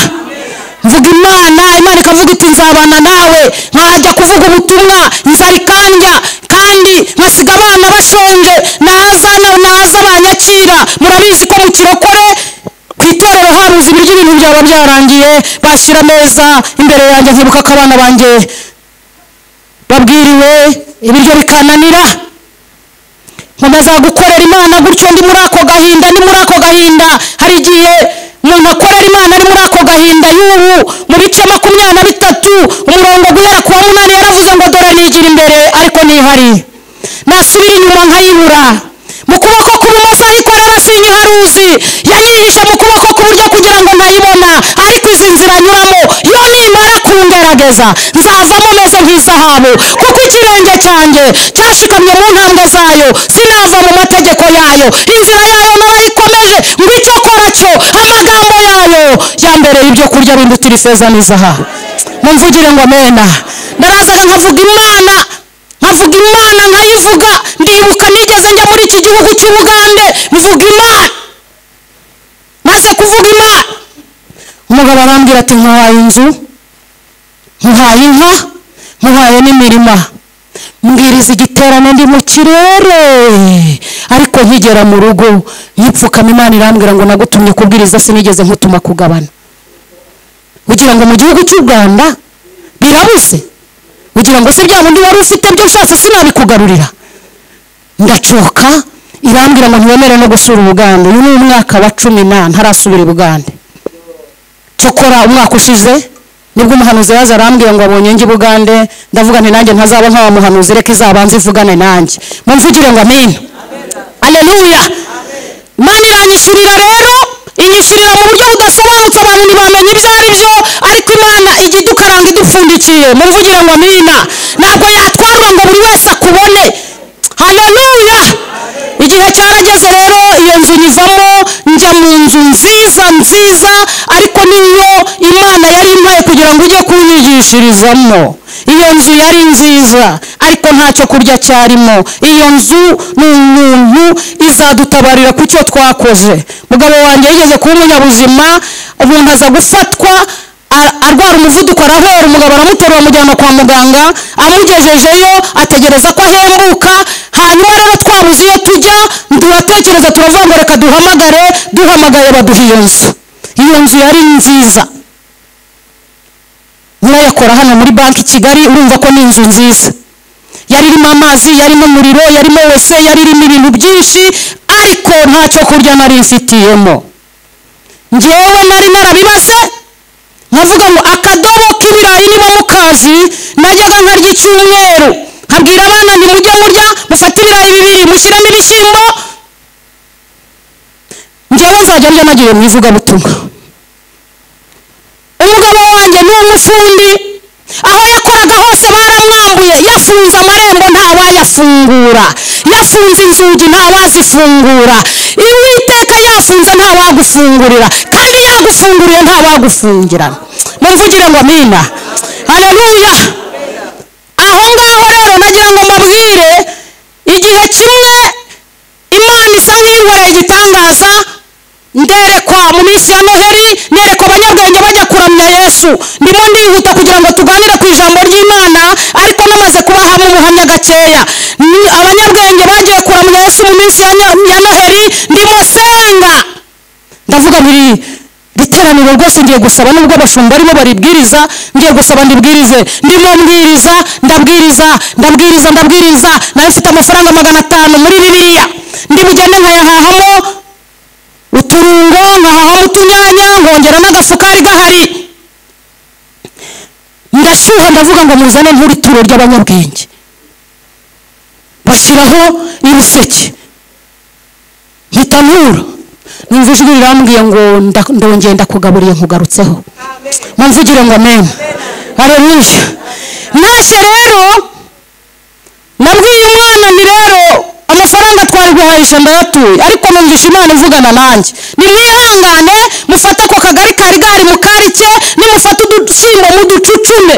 Mvuga Imana, Imana ikavuga iti nzabana nawe, nkajya kuvuga ubutumwa inzara ikandya, kandi nkasiga abana bashonje, naza banyakira. Murabizi ko mu kirokore ku itorero haruzi ibiryo, ibintu byaba byarangiye, bashyira ameza imbere yanjye, nkibuka ko abana banjye babwiriwe ibiryo bikananira. Nkomeza gukorera Imana gutyo, ndi muri ako gahinda. Hari igihe umuntu akorera Imana ari muri ako gahinda. Y'ubu mu bice 23 umurongo guhera ku wa 8 yaravuze ngo dore nigira imbere ariko nihari, nasubira inyuma nkayibura, mu kuboko kubumoso ayikorera sinyiharura. umuhanuzi yanyihishe mu kuboko k'uburyo kugira ngo ntayibona, ariko izi nzira anyuramo yo nimara kungerageza nzavamo meze nk'izahabu, kuko ikirenge cyanjye cyashikamye mu ntambwe zayo, sinava mu mategeko yayo. Inzira yayo narayikomeje, ngo icyo kora cyo amagambo yayo yambereye ibyo kurya bindutira ifeza n'izahabu. mumvugire ngo amena. Narazaga nkavuga Imana nkayivuga. Ndibuka nigeze njya muri iki gihugu cy'Ubugande mvuga Imana, maze kuvuga Imana umugabo arambwira ati nkuhaye inzu, nkuhaye inka, nkuhaye n'imirima, mbwiriza igiterane ndi mu kirere. Ariko nkigera mu rugo nkipfukama Imana irambwira ngo nagutumye kubwiriza, sinigeze nkutuma kugabana. Ugira ngo mu gihugu cy'u Rwanda birabuze? Ugira ngo se bya bundi wari ufite byo ushatse sinabikugarurira? Ndacoka irambwira ngo ntiwemere no gusura Ubugande. Uyu ni umwaka wa 10 ntarasubira i Bugande. Cyokora umwaka ushize nibwo umuhanuzi yaza arambwira ngo abonye ngi Bugande. Ndavuga nti nanjye ntazaba nka muhanuzi, reka izabanze ivugane nanjye. Mumvugire ngo amen. Haleluya. Imana iranyishurira rero, inyishurira mu buryo budasobanutse, abantu ntibamenye ibyo ari byo, ariko Imana ijya idukaranga idupfundikiye. Mumvugire ngo amina. Ntabwo yatwarwa ngo buri wese akubone. Haleluya. Igihe cyarageze rero iyo nzu nyivamo njya mu nzu nziza, ariko niyo Imana yari impaye kugira ngo ujye kunyigishirizamo. Iyo nzu yari nziza ariko ntacyo kurya cyarimo. Iyo nzu ni umuntu izadutabarira ku cyo twakoze. Mugabo wanjye yigeze kuba umunyabuzima, umuntu aza gufatwa arwara umuvuduko, arahora, umugabo aramuterura amujyana kwa muganga. Amugejejeyo ategereza ko ahembuka. Hanyuma rero twabuze iyo tujya, turatekereza turavuga ngo reka duhamagaye baduha iyo nzu. Iyo nzu yari nziza, nyirayakora hano muri banki Kigali. Urumva ko ni inzu nziza, yari irimo amazi, yarimo umuriro, yarimo wese, yari irimo ibintu byinshi, ariko ntacyo kurya nari mfitiyemo. Njyewe nari narabibaze nkavuga ngo akadobo k'ibirayi niba mukazi, najyaga nkarya icyumweru, nkabwira abana nti mujye murya, mufate ibirayi 2 mushyiremo ibishyimbo, njyewe nzajya ndya nagiye mu ivugabutumwa. Umugabo wanjye ni umufundi, aho yakoraga hose baramwambuye, yafunze amarembo ntawayafungura, yafunze inzugi ntawazifungura, Uwiteka yafunze ntawagufungurira, kandi yagufunguriye ntawagufungira. Mumvugire ngo amina. Haleluya. Aho ngaho rero nagira ngo mbabwire, igihe kimwe Imana isa nk'inkoreye igitangaza. Nderekwa mu minsi ya Noheli, nerekwa abanyabwenge bajya kuramya Yesu. Ndimo ndihuta kugira ngo tuganire ku ijambo ry'Imana, ariko namaze kubahamo ubuhamya gakeya. Abanyabwenge bagiye kuramya Yesu mu minsi ya Noheli, ndimo senga. Ndavuga muri riteraniro rwose ngiye gusaba, nubwo abashumba barimo baribwiriza, ngiye gusaba ndibwirize. Ndimo ndabwiriza. Nawe mfite amafaranga 500 muri Bibiliya, ndibugende nkayahahamo uturungo, nkahahamo utunyanya, nkongera n'agafu kari gahari. Ndashuha, ndavuga ngo muzane nk'urituro ry'abanyabwenge. Bashyiraho ibiseke, mpita ntura, numva ijwi rirambwiye ngo ndongeye ndakugaburiye nkugarutseho. Mumvugire ngo amen. Haleluya. Nashe rero nabwiye umwana ni rero amafaranga twari guhahisha ndayatuye, ariko numvisha Imana ivugana nanjye. Nimwihangane mufate ko kagari kari gahari mukarike, nimufate udushyimbo muducucume,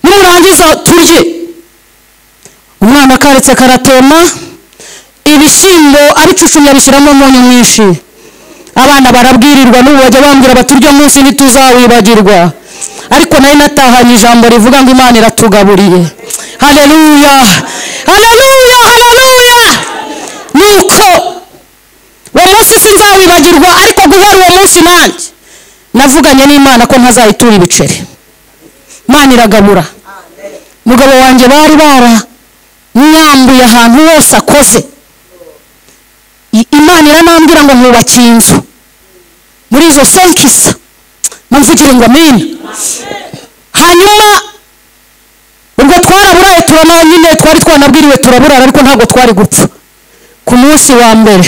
nimurangiza turye. Umwana akaritse karatema, ibishyimbo abicucumye bishyiramo umunyu mwinshi. Abana barabwirirwa, n'ubu bajya bambwira baturyo munsi ntituzawibagirwa. Ariko nari natahanye ijambo rivuga ngo Imana iratugaburiye. Haleluya. Nuko uwo munsi sinzawibagirwa, ariko guhera uwo munsi nanjye navuganye n'Imana ko ntazayitura ibiceri. Imana iragabura. Mugabo wanjye bari nyambuye ahantu hose akoze. Imana iranambwira ngo nkubakiye inzu muri izo senkisa. Mumvugire ngo amina. Hanyuma ubwo twaraburaye, nyine twari twanabwiriwe turaburara, ariko ntabwo twari gupfa. Ku munsi wa mbere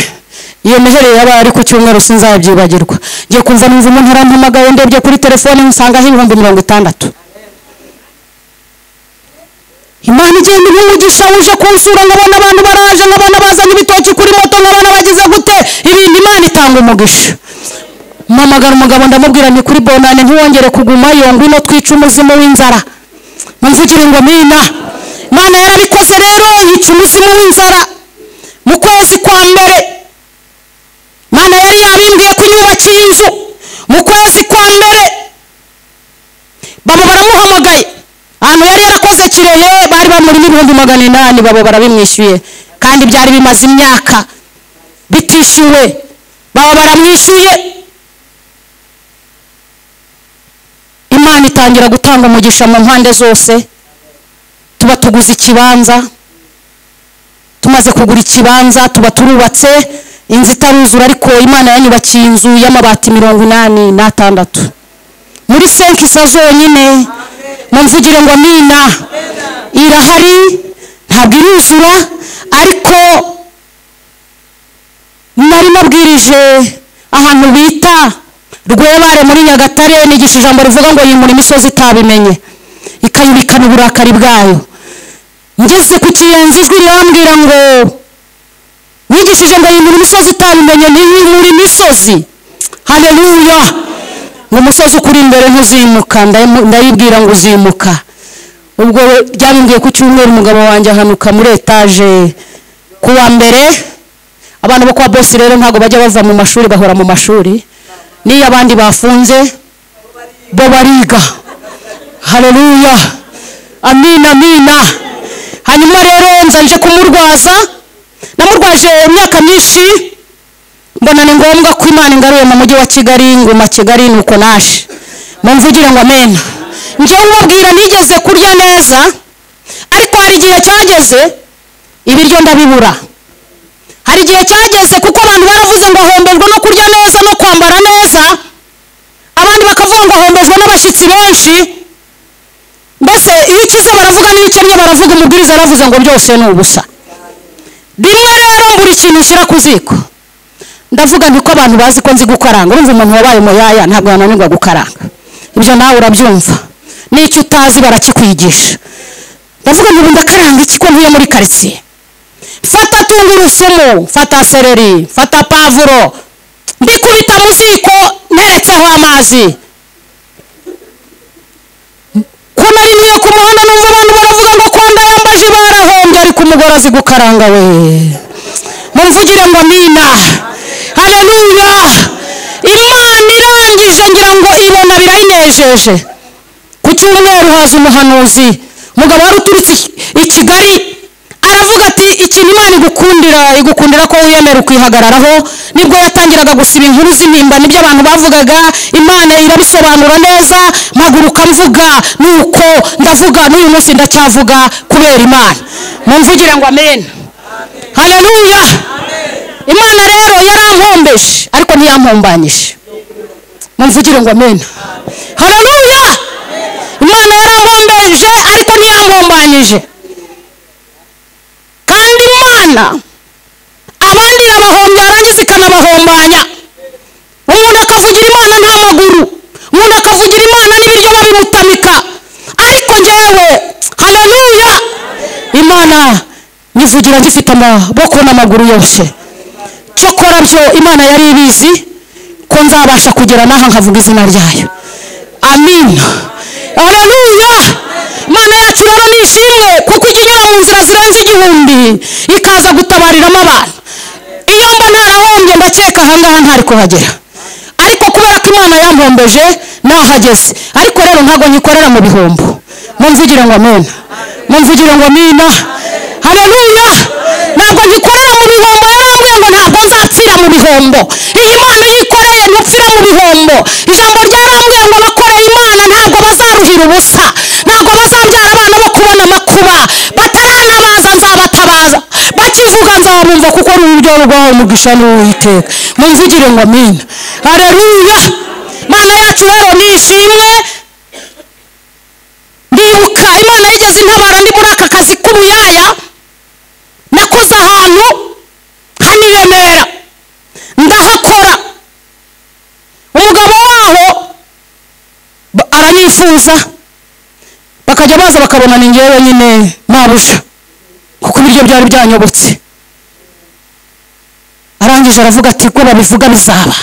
iyo miherere yabaye ari ku cyumweru sinzabyibagirwa. Ngiye kumva numva umuntu arampamagaye, ndebye kuri telefone nsanga ibihumbi 60. Imana igenda umugisha uje kunsura, nkabona abantu baraje, nkabona bazanye ibitoki kuri moto, nkabona bagize gute ibindi. Imana itanga umugisha. Mpamagara umugabo ndamubwira ni kuri bonane ntiwongere kugumayo, ngwino twica umuzimu w'inzara. Mumvugire ngo amina. Imana yarabikoze rero, yica umuzimu w'inzara mu kwezi kwa mbere. Imana yari yabimbwiye kunyubakiye inzu mu kwezi kwa mbere. Baba baramuhamagaye ahantu yari yarakoze Kirehe, bari bamuri 800, baba barabimwishyuye kandi byari bimaze imyaka bitishyuwe. Baba baramwishyuye. Imana itangira gutanga umugisha mu mpande zose. Tuba tuguze ikibanza, tumaze kugura ikibanza tuba turubatse inzu itaruzura, ariko Imana yanyubakiye inzu y'amabati 86 muri 5 isa zonyine. Mumvugire ngo amina. Irahari ntabwo iruzura, ariko nari nabwirije ahantu bita Rwebare muri Nyagatare, nigishije ijambo rivuga ngo yimura imisozi itabimenye ikayubikana uburakari bwayo. Ngeze ku Kiyenzi ijwi rirambwira ngo nigishije ngo yimura imisozi itabimenye, yimura imisozi. Haleluya. Ngo umusozi ukuri imbere ntuzimuka, ndayibwira ngo uzimuka. Ubwo byabimbwiye ku cyumweru umugabo wanjye ahanuka muri etage kuwa mbere. Abantu bo kwa boss rero ntago bajya bava mu mashuri, bahora mu mashuri. Niyo abandi bafunze bo bariga. Haleluya. Amina amina. Hanyuma rero nzanje kumurwaza, namurwaje imyaka myinshi, mbona ni ngombwa ko Imana ingaruye mu mujyi wa Kigali, nguma Kigali nuko naje. Mumvugire ngo amen. Ngiye ubabwira nigeze kurya neza, ariko hari igihe cyageze ibiryo ndabibura. Hari igihe cyageze kuko abantu baravuze ngo ahombejwe no kurya neza no kwambara neza, abandi bakavuga ngo ahombejwe n'abashyitsi benshi. Mbese iyo ukize baravuga, n'iyo ukennye baravuga. Umubwiriza aravuze ngo byose ni ubusa. Rimwe rero buri kintu ushyira ku ziko, ndavuga nti ko abantu bazi ko nzi gukaranga. Urumva umuntu wabaye muyaya ntabwo yananirwa gukaranga, ibyo nawe urabyumva. N'icyo utazi barakikwigisha. Ndavuga nti ndakaranga iki ko ntuye muri quartier. Fata tungurusumu, fata seleri, fata pavuro, mbikubita mu ziko neretseho amazi. Kuna rimwe ku muhanda numva abantu baravuga ngo kwanda yambaje barahombye, ariko umugore azi gukaranga we. Mumvugire ngo amina. Haleluya. Imana irangije ngira ngo ibona birayinejeje. Ku cyumweru haza umuhanuzi, umugabo wari uturutse i Kigali, aravuga ati ikintu Imana igukundira ko wiyemera kwihagararaho. Nibwo yatangiraga gusiba inkuru z'impimba, nibyo abantu bavugaga. Imana irabisobanura neza, mpaguruka mvuga, nuko ndavuga n'uyu munsi ndacyavuga kubera Imana. Mumvugire ngo amen. Haleluya. Imana rero yarampombeje ariko ntiyampombanyije. Mumvugire ngo amen. Haleluya. Imana yarampombeje ariko ntiyampombanyije. Kandi Imana abandi yabahombya arangiza ikanabahombanya. Umuntu akavugira Imana nta maguru, umuntu akavugira Imana n'ibiryo babimutamika, ariko njyewe haleluya, Imana nyivugira ngifite amaboko n'amaguru yose. Cyokora byo Imana yari ibizi ko nzabasha kugera naha nkavuga izina ryayo. Amina. Haleluya. Imana yacu rero nishimwe kuko iginyura mu nzira zirenze 1000 ikaza gutabariramo abantu. Iyo mba narahombye ndakeka ahangaha ntari kuhagera, ariko kubera ko Imana yampombeje nahageze. Ariko rero ntago nyikorera mu bihombo. Mumvugire ngo amen. Mumvugire ngo amina. Haleluya. Ntabwo nyikorera mu bihombo. Yarambwiye ngo ntabwo nzapfira mu bihombo. Iyi Imana yikoreye ntupfira mu bihombo. Ijambo ryarambwiye ngo abakoreye Imana ntabwo bazaruhira ubusa, ntabwo bazabyara abana bo kubona amakuba. Bataranabaza nzabatabaza, bakivuga nzabumva kuko ari uburyo rwawe umugisha n'Uwiteka. Mumvugire ngo amina. Haleluya. Imana yacu rero nishimwe. Ndibuka Imana yigeze intabara ndi muri aka kazi k'ubuyaya nakoze ahantu hani Remera. bakanyifuza bakajya baza bakabona ni ngewe nyine mabuja kuko ibiryo byari byanyobotse. Arangije aravuga ati ko babivuga bizaba,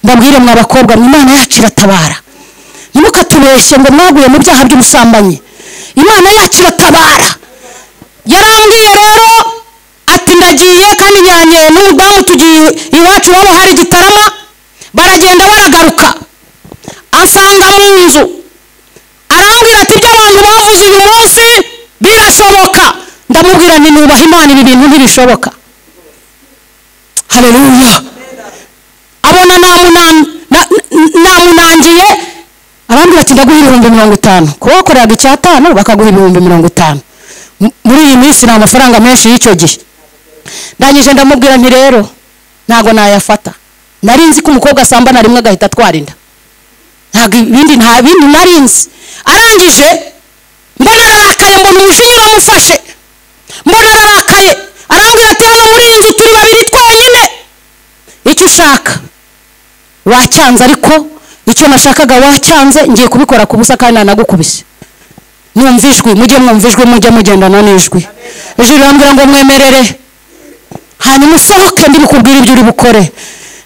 mbabwire mwa bakobwa Imana yacu iratabara, ntimukatubeshe ngo mwaguye mu byaha by'ubusambanyi, Imana yacu iratabara. Yarambwiye rero ati ndagiye kandi nyanye n'umudamu tugiye iwacu wabo hari Gitarama, baragenda baragaruka asanga mu nzu, arambwira ati ibyo abantu bavuze uyu munsi birashoboka. Ndamubwira nti nubaha Imana, ibi bintu ntibishoboka. Haleluya. Abona namunangiye, arambwira ati ndaguha 50,000. Kubakoreraga icyatanu bakaguha 50,000. Muri iyi minsi ni amafaranga menshi y'icyo gihe. Ndangije ndamubwira nti rero ntago nayafata. Nari nzi ko umukobwa asambana rimwe agahita atwara inda, nta bindi nari nzi. Arangije mbona ararakaye, mbona umujinya uramufashe, mbona ararakaye. Arambwira ati hano muri inzu turi babiri twenyine, icyo ushaka wacyanze, ariko icyo nashakaga wacyanze, ngiye kubikora ku busa kandi nanagukubise. Numva ijwi, mujye mwumva ijwi, mujye mugendana n'ijwi. Ijwi rirambwira ngo mwemerere hanyuma usohoke ndibikubwira ibyo uri bukore.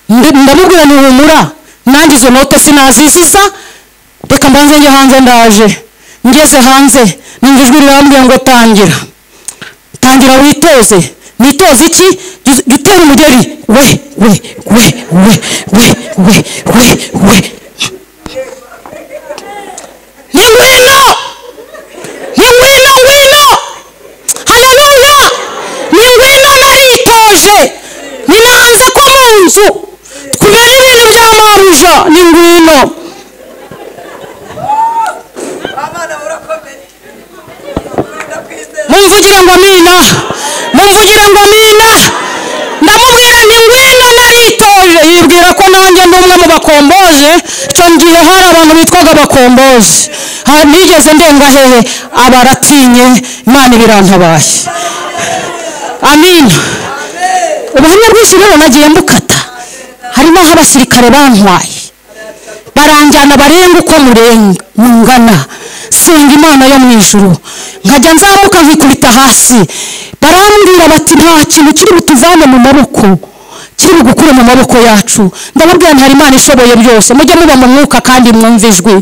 Ndamubwira ni humura, nanjye izo note sinaziziza, reka mbanze njye hanze. Ndaje ngeze hanze numva ijwi rirambwira ngo tangira witoze. Nitoze iki? Gitera umugeri. We Ngwino. Haleluya. Ngwino naritoje. Ninanze ko mu nzu kubera ibintu bya mabuja. Ngwino. Mumvugira ngo amina. Ndamubwira nti ngwino naritoje. Yibwira ko nanjye ndi umwe mu bakomboje. Cyo ngiye hari abantu bitwaga abakomboje. Nigeze ndenga hehe, abaratinye, Imana ibirantabaye. Amina. Ubuhamya bwinshi rero nagiye mbukata. Harimo aho abasirikare bantwaye baranjyana barenga uko mungana, senga Imana yo mu ijuru, nkajya nzamuka nkikubita hasi. Barambwira bati nta kintu kiri butuvane mu maboko, kiri bugukure mu maboko yacu. Ndababwira nti Imana ishoboye byose, mujye muba mu mwuka kandi mwumve ijwi,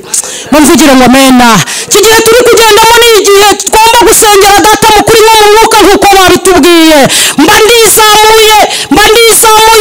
mumvugire ngo amena. Kigiye turi kugendamo n'igihe twomba gusengera Data mukuri nko mu mwuka nk'uko babitubwiye. Mba ndizamuye.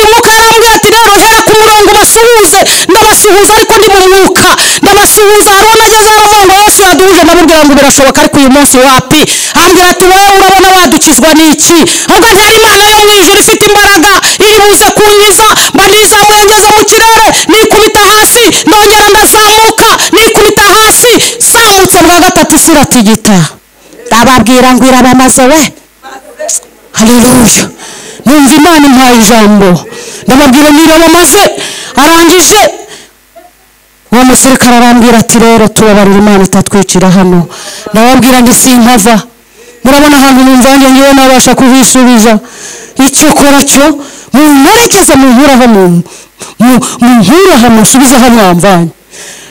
Umwuka yarambwira ati rero hera ku murongo basuhuze. Ndabasuhuza ariko ndi mu mwuka, ndabasuhuza. Hari unageze ngo Yesu yaduhuje, ndamubwira ngo birashoboka ariko uyu munsi wapi. Ambwira ati wowe urabona wadukizwa n'iki? Ahubwo ntari Imana yo mu ijuru ifite imbaraga iri buze kunkiza. Mba ndizamuye ngeze mu kirere, nikubita hasi, nongera ndazamuka, nikubita hasi, zamutse bwa gatatu isura tigita. Ndababwira ngo irabamaze we. Haleluya. Numva Imana impaye ijambo, ndababwira ngo irabamaze. Arangije uwo musirikare arambwira ati rero tubabarira Imana itatwicira hano. Ndababwira ngo simpava, murabona ahantu numva ngewe nabasha kubisubiza. Icyo kora cyo mumperekeze munkuraho, munkuraho musubize aho mwamvanye.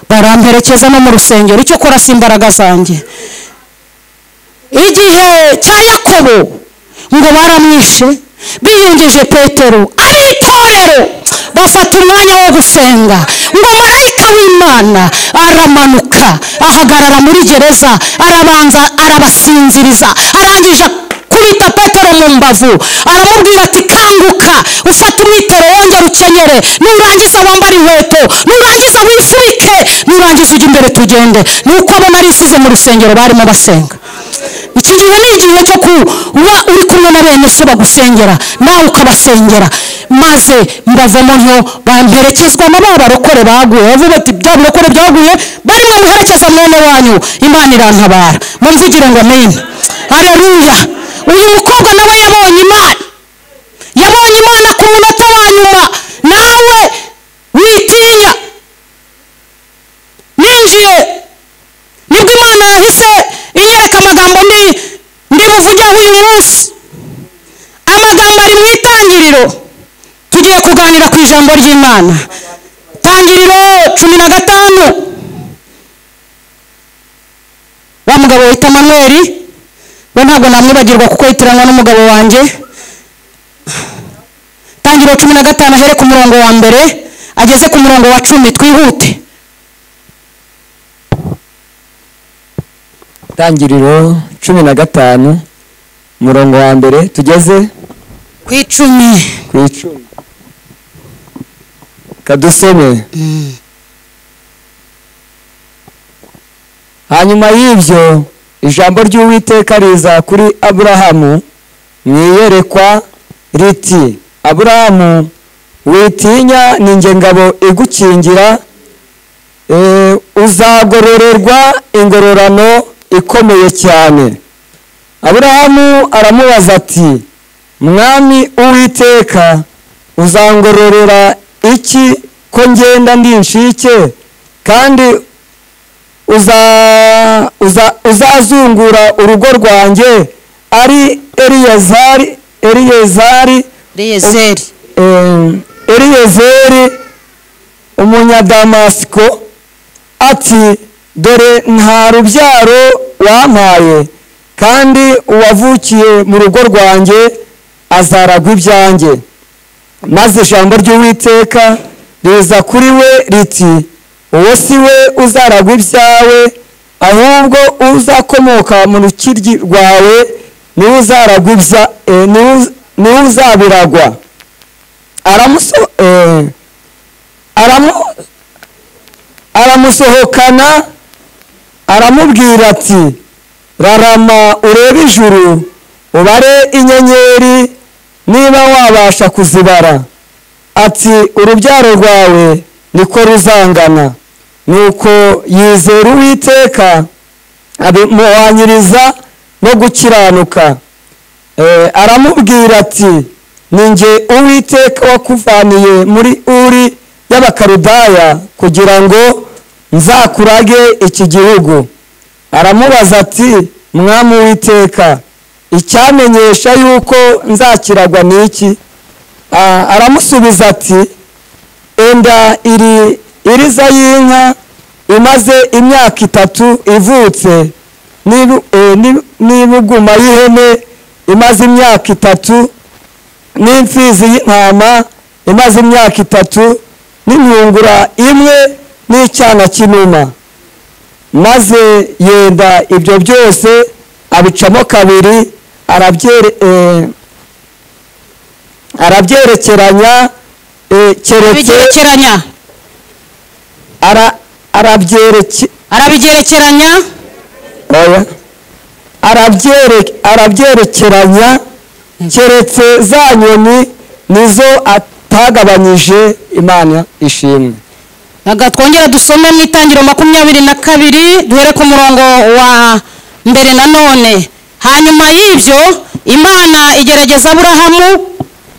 Baramperekeza no mu rusengero. Icyo kora si imbaraga zanjye. Igihe cya Yakobo ngo baramwishe, biyungeje Petero abitorero bafata umwanya wo gusenga, ngo marayika w'Imana aramanuka ahagarara muri gereza, arabanza arabasinziriza. Arangije kubita Petero mu mbavu, aramubwira ati kanguka, ufata umwitero wongera ukenyere, nurangiza wambara inkweto, nurangiza wifubike, nurangiza ujya imbere tugende. Nuko abo narisize mu rusengero barimo basenga. Iki gihe ni igihe cyo kuba uri kumwe na bene so bagusengera, nawe ukabasengera. Maze mbavamo nto, bamperekezwa na ba barokore baguye. Bavuga ati bya barokore byaguye barimo muherekeza mwene wanyu, Imana irantabara. Mumvugire ngo amen. Haleluya. Uyu mukobwa nawe yabonye Imana ku munota wa nyuma. Nawe witinya. Ninjiye nibwo Imana yahise inyereka amagambo ndi buvugeho uyu munsi. Amagambo ari mu itangiriro. Tugiye kuganira ku ijambo ry'Imana. Tangiriro 15 wita Manuel we ntabwo namwibagirwa kuko yitiranwa n'umugabo wanjye. Tangiriro 15 ahere ku murongo wa mbere ageze ku murongo wa 10 twihute. Tangiriro 15 murongo wa mbere tugeze ku 10. Kadusome. Hanyuma y'ibyo ijambo ry'Uwiteka riza kuri Aburahamu mwiyerekwa riti, Aburahamu witinya, ninjye ngabo igukingira, uzagororerwa ingororano ikomeye cyane. Aburahamu aramubaza ati, Mwami Uwiteka, uzangororera iki ko ngenda ndi inshike, kandi uzazungura urugo rwanjye ari Eliyezeri umunyadamasiko, ati dore nta rubyaro wampaye, kandi uwavukiye mu rugo rwanjye azaragwa ibyanjye. Maze ijambo ry'Uwiteka riza kuri we riti, uwo si we uzaragwa ibyawe, ahubwo uzakomoka mu rukiryi rwawe niwe uzabiragwa. Aramusohokana aramubwira ati, rarama urebe ijuru ubare inyenyeri niba wabasha kuzibara, ati urubyaro rwawe niko ruzangana. Nuko yizera Uwiteka abimuhwanyiriza no gukiranuka. Aramubwira ati, ninjye Uwiteka wakuvaniye muri Uri y'Abakaludaya kugira ngo nzakurage iki gihugu. Aramubaza ati, Mwami Uwiteka, icyamenyesha yuko nzakiragwa niki? Aramusubiza ati, enda iriza y'inka imaze imyaka 3 ivutse, n'ibuguma y'ihene imaze imyaka 3, n'imfizi y'intama imaze imyaka 3, n'intungura imwe n'icyana cy'inuma. Maze yenda ibyo byose abicamo kabiri, arabyerekeranya keretse za nyoni nizo atagabanyije. Imana ishimwe. Twongera dusome mu Itangiriro 22 duhere ku murongo wa mbere. Nanone hanyuma y'ibyo Imana igerageza Aburahamu,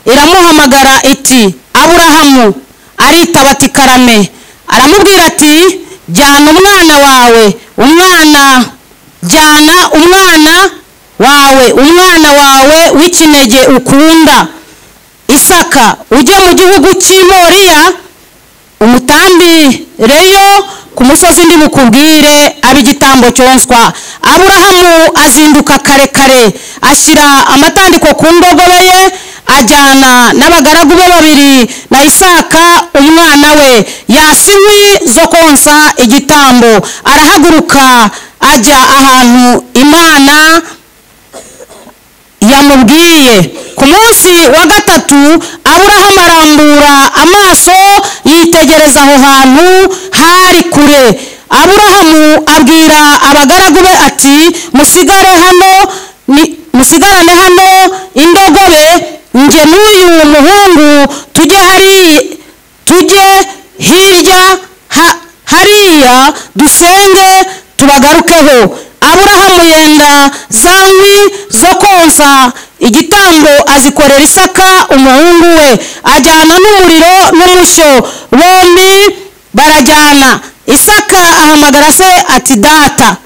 iramuhamagara iti, Aburahamu. Aritaba ati karame. Aramubwira ati, jyana umwana wawe, umwana wawe w'ikinege ukunda Isaka, ujye mu gihugu cy'Imoriya, umutambireyo ku musozi ndi bukubwire ab'igitambo cyonswa. Aburahamu azinduka kare ashyira amatandiko ku ndogobe ye, ajyana n'abagaragu be 2 na Isaka umwana we, yasa inkwi zo konsa igitambo. Arahaguruka ajya ahantu Imana yamubwiye. Ku munsi wa 3 Aburahamu arambura amaso yitegereza aho hantu hari kure. Aburahamu abwira abagaragu be ati, musigarane hano indogobe, nje n'uyu muhungu tujye hirya hariya dusenge tubagarukeho. Aburahamu yenda za nkwi zo konsa igitambo azikorera Isaka umuhungu we, ajyana n'umuriro n'umushyo, bombi barajyana. Isaka ahamagara se ati, data.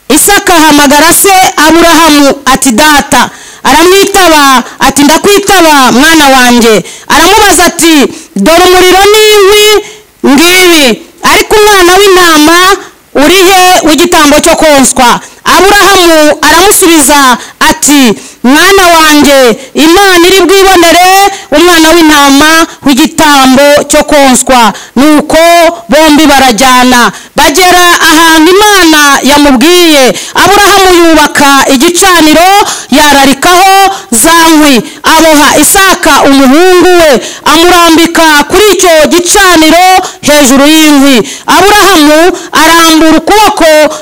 Isaka ahamagara se Aburahamu ati, data. Aramwitaba ati, ndakwitaba mwana wanjye. Aramubaza ati, dore umuriro n'inkwi ngibi, ariko umwana w'intama urihe w'igitambo cyo konswa. Aburahamu aramusubiza ati mwana wanjye, Imana iri bwibonere umwana w'intama w'igitambo cyo konswa. Nuko bombi barajyana bagera ahantu Imana yamubwiye. Aburahamu yubaka igicaniro yararikaho za nkwi, aboha Isaka umuhungu we, amurambika kuri icyo gicaniro hejuru y'inkwi. Aburahamu arambura ukuboko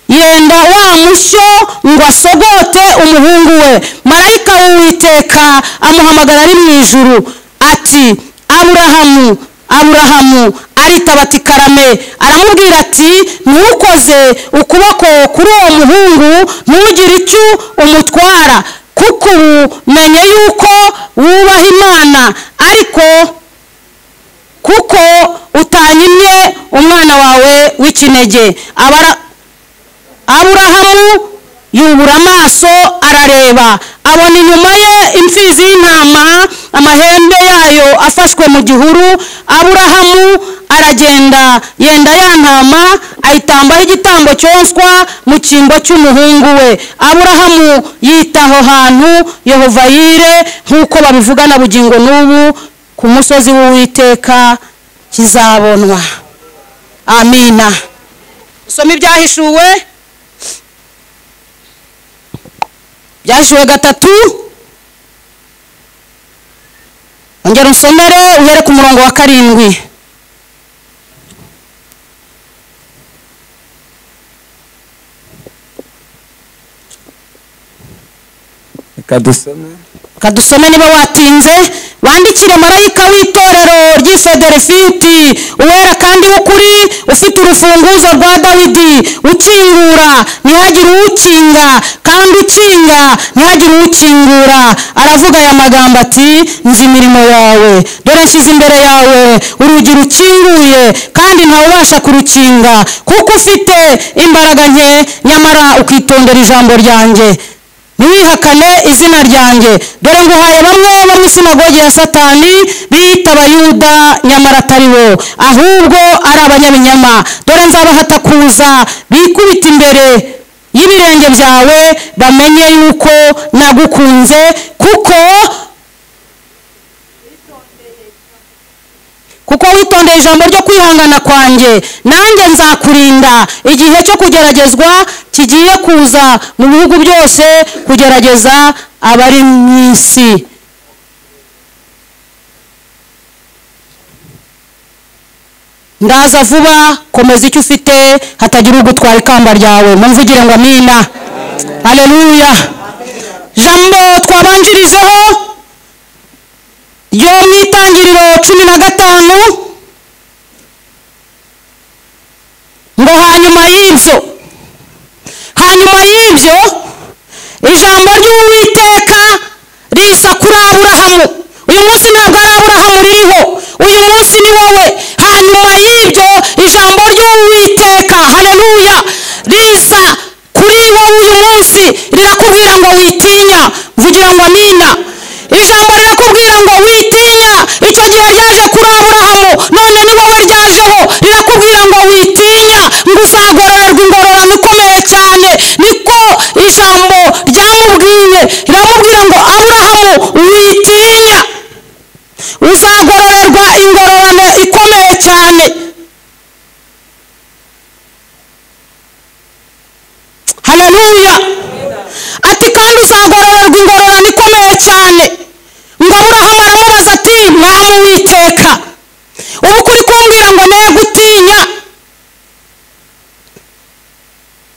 yenda wa mushyo ngo asogote umuhungu we. Marayika w'Uwiteka amuhamagara ari mu ijuru ati Aburahamu, Aburahamu. Aritaba ati karame. Aramubwira ati ntukoze ukuboko kuri uwo muhungu, ntugire icyo umutwara, kuko ubu menye yuko wubaha Imana, ariko kuko utanyimye umwana wawe w'ikinege. Aburahamu yubura amaso arareba, abona inyuma ye imfizi y'intama, amahembe yayo afashwe mu gihuru. Aburahamu aragenda yenda ya ntama, ayitambaho igitambo cyonswa mu cyimbo cy'umuhungu we. Aburahamu yita aho hantu Yehova Yire, nk'uko babivuga na bugingo n'ubu, ku musozi w'Uwiteka kizabonwa. Amina. Usome Ibyahishuwe, Ibyahishuwe 3, ongera usomere uhere ku murongo wa 7. Kadusome niba watinze. Bandikire marayika w'itorero ry'i Filadelfiya, uwera kandi w'ukuri, ufite urufunguzo rwa Dawidi, ukingura ntihagire ukinga, kandi ukinga ntihagire ukingura. Aravuga aya magambo ati nzi imirimo yawe, dore nshyize imbere yawe urugi rukinguye, kandi ntawubasha kurukinga, kuko ufite imbaraga nke, nyamara ukitondera ijambo ryanjye, ntiwihakane izina ryanjye. Dore nguhaye bamwe bo mu isinagogi ya Satani, biyita Abayuda nyamara atari bo, ahubwo ari abanyabinyoma. Dore nzabahata kuza bikubita imbere y'ibirenge byawe, bamenye yuko nagukunze, kuko witondeye ijambo ryo kwihangana kwanjye. Nanjye nzakurinda igihe cyo kugeragezwa kigiye kuza mu bihugu byose, kugerageza abari mu isi. Ndaza vuba, komeza icyo ufite, hatagira ugutwara ikamba ryawe. Mumvugire ngo amina. Haleluya. Jambo twabanjirijeho ryo mu Itangiriro 15, ngo hanyuma y'ibyo ijambo ry'Uwiteka riza kuri Aburahamu. Uyu munsi ntabwo ari Aburahamu ririho, uyu munsi ni wowe. Hanyuma y'ibyo ijambo ry'Uwiteka, haleluya, riza kuri wowe uyu munsi, rirakubwira ngo witinya. Mvugira ngo amina. Ijambo rirakubwira ngo witinya. Icyo gihe ryaje kuri Aburahamu, none ni wowe ryajeho. Rirakubwira ngo witinya, ngo uzagororerwa ingororano ikomeye cyane. Niko ijambo ryamubwiye, riramubwira ngo Aburahamu witinya, uzagororerwa ingororano ikomeye cyane. Haleluya. Ati kandi uzagororerwa ingororano ikomeye cyane. Ngo Aburahamu aramubaza ati mwami Uwiteka, ubu kuri kumbwira ngo ne gutinya,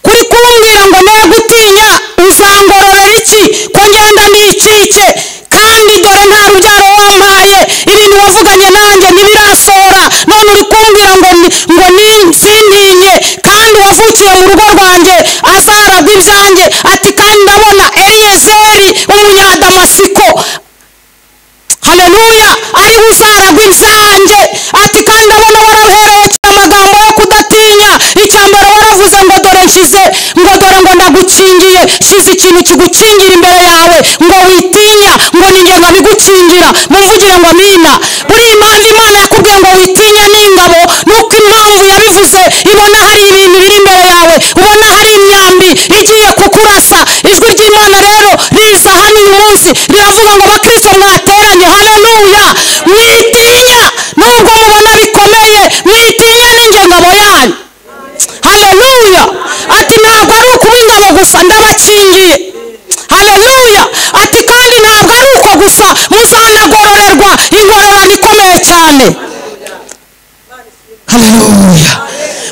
kuri kumbwira ngo ne gutinya, uzangororera iki ko ngenda nicike, kandi dore nta rubyaro wampaye, ibintu wavuganye nanjye ntibirasohora, none uri kumbwira ngo sintinye, kandi wavukiye mu rugo rwanjye azaragwa ibyanjye. Ati kandi ndabona Eliyezeri umunyadamasiko, haleluya, ari uzaragwa ibyanjye. Ati kandi ndabona waraherewe amagambo yo kudatinya. Icyambere waravuze ngo dore nshize, ngo dore ngo ndagukingiye, shize ikintu kigukingira imbere yawe, ngo witinya, ngo ninjye nkabigukingira. Mumvugire ngo amina. Buri impamvu Imana yakubwiye ngo witinya n'ingabo, nuko impamvu yabivuze ibona hari ibintu biri imbere ubona hari imyambi igiye kukurasa. Ijwi ry'Imana rero riza hano uyu munsi riravuga ngo abakristo mwateranye, haleluya, mwitinya nubwo mubona bikomeye, mwitinya ninjye ngabo yanyu, haleluya. Ati ntabwo ari ukuba ingabo gusa, ndabakingiye, haleluya. Ati kandi ntabwo ari uko gusa, muzanagororerwa ingororano ikomeye cyane, haleluya.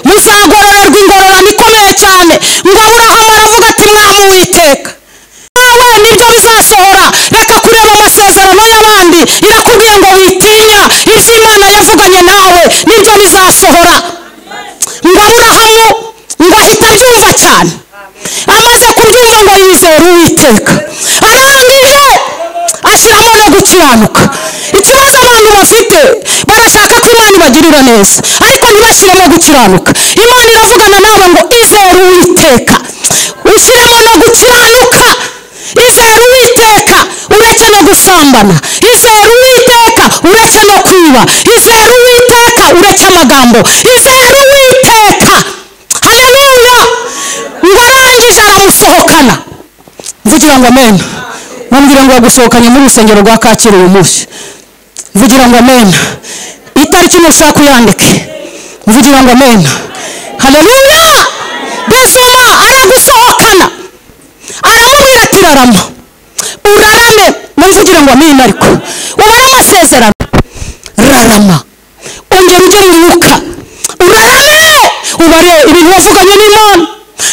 Muzagororerwa ingororano ikomeye cyane. Ngo Aburahamu aravuga ati mwami Uwiteka, nawe nibyo bizasohora. Reka kureba amasezerano y'abandi, irakubwiye ngo witinya, ibyo Imana yavuganye nawe nibyo bizasohora. Ngo Aburahamu ngo ahita abyumva cyane, amaze kubyumva ngo yizera Uwiteka, arangije ashyiramo no gukiranuka. Ikibazo abantu bafite, barashaka ko Imana ibagirira neza ariko ntibashyiremo gukiranuka. Imana iravugana nawe ngo izere Uwiteka, ushyiremo no gukiranuka. Izere Uwiteka, ureke no gusambana. Izere Uwiteka, ureke no kwiba. Izere Uwiteka, ureke amagambo. Izere Uwiteka, haleluya. Ngo arangije aramusohokana. Mvugira ngo amen. Mumbwira ngo yagusohokanye muri urusengero rwa Kacyiru uyu munsi. Mvugira ngo amen. Itariki nushaka uyandike. Mvugira ngo amen, haleluya. Bezoma aragusohokana, aramubwira ati rarama, urarame. Mvugira ngo amen. Ariko ubara amasezerano, rarama, ongera ujye mu mwuka, urarame, ubare ibintu wavuganye n'Imana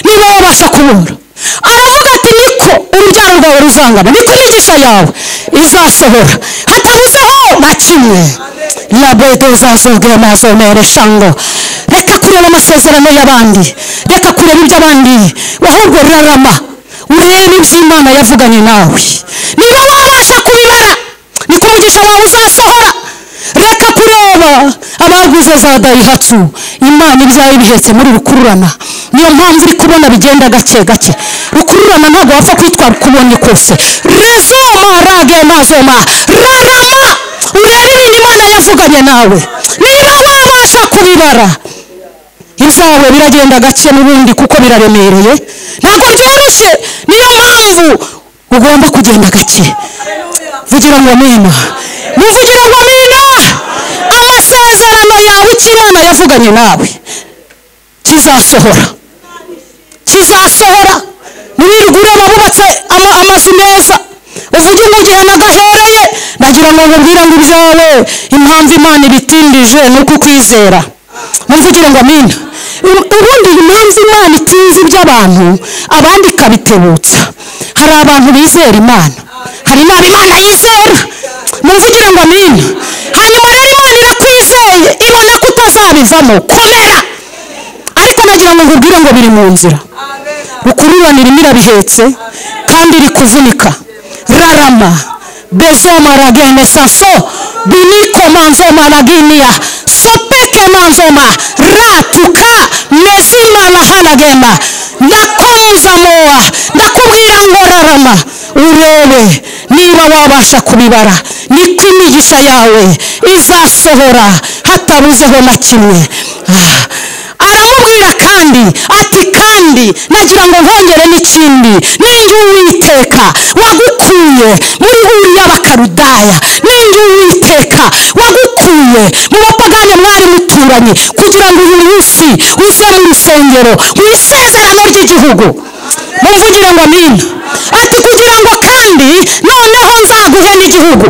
niba wabasha kubura. Aravuga ati niko urubyaro rwawe ruzangana, niko imigisha yawe izasohora, hatabuzeho na kimwe. Labedo zazogera mazomere shango. Reka kureba amasezerano y'abandi, reka kureba iby'abandi, ahubwo rarama, urebe ibyo Imana yavuganye nawe. Niba wabasha kubibara, niko umugisha wawe uzasohora. Reka kureba abaguze za Daihatsu, Imana ibyaye bihetse muri rukururana. Niyo mpamvu uri kubona bigenda gake gake. Rukururana ntabwo wapfa kwitwara kubonye kose. Rezoma rage mazoma, rarama, urebe ibintu Imana yavuganye nawe. Niba wabasha kubibara, ibyawe biragenda gake n'ubundi kuko biraremereye, ntabwo byoroshye. Niyo mpamvu ugomba kugenda gake. Vugira ngo amena, muvugira ngo amena. Amasezerano yawe icyo Imana yavuganye nawe kizasohora, kizasohora. Niwirirwa ureba bubatse amazu meza, uvuge ngo igihe nagahereye. Ndagira ngo nkubwire ngo ibyawe impamvu Imana ibitindije ni uko ukwizera. Muvugire ngo amena. Ubundi impamvu Imana itinze iby'abantu abandi ikabitebutsa, hari abantu bizera Imana, hari n'abo Imana yizera. Muvugire ngo amena. Hanyuma rero Imana irakwizeye, ibona ko utazabivamo, komera. Ariko nagira ngo nkubwire ngo biri mu nzira. Rukururana irimo irabihetse kandi iri kuvunika. Rarama, bezoma ragene saso, biniko manzoma raginia, sopeke manzoma, ratuka, mezima lahanagema, ndakomza moa, ndakubwira ngo rarama, urebe niba wabasha kubibara, niko imigisha yawe izasohora hatabuzeho na kimwe. Aramubwira kandi ati kandi nagira ngo nkongere n'ikindi, ninjye Uwiteka wagukuye muri Uriya Bakarudaya, ninjye Uwiteka wagukuye mu bapagani mwari muturanye, kugira ngo uyu munsi uze mu rusengero mu isezerano ry'igihugu. Mumvugire ngo amina. Ati kugira ngo kandi noneho nzaguhe n'igihugu.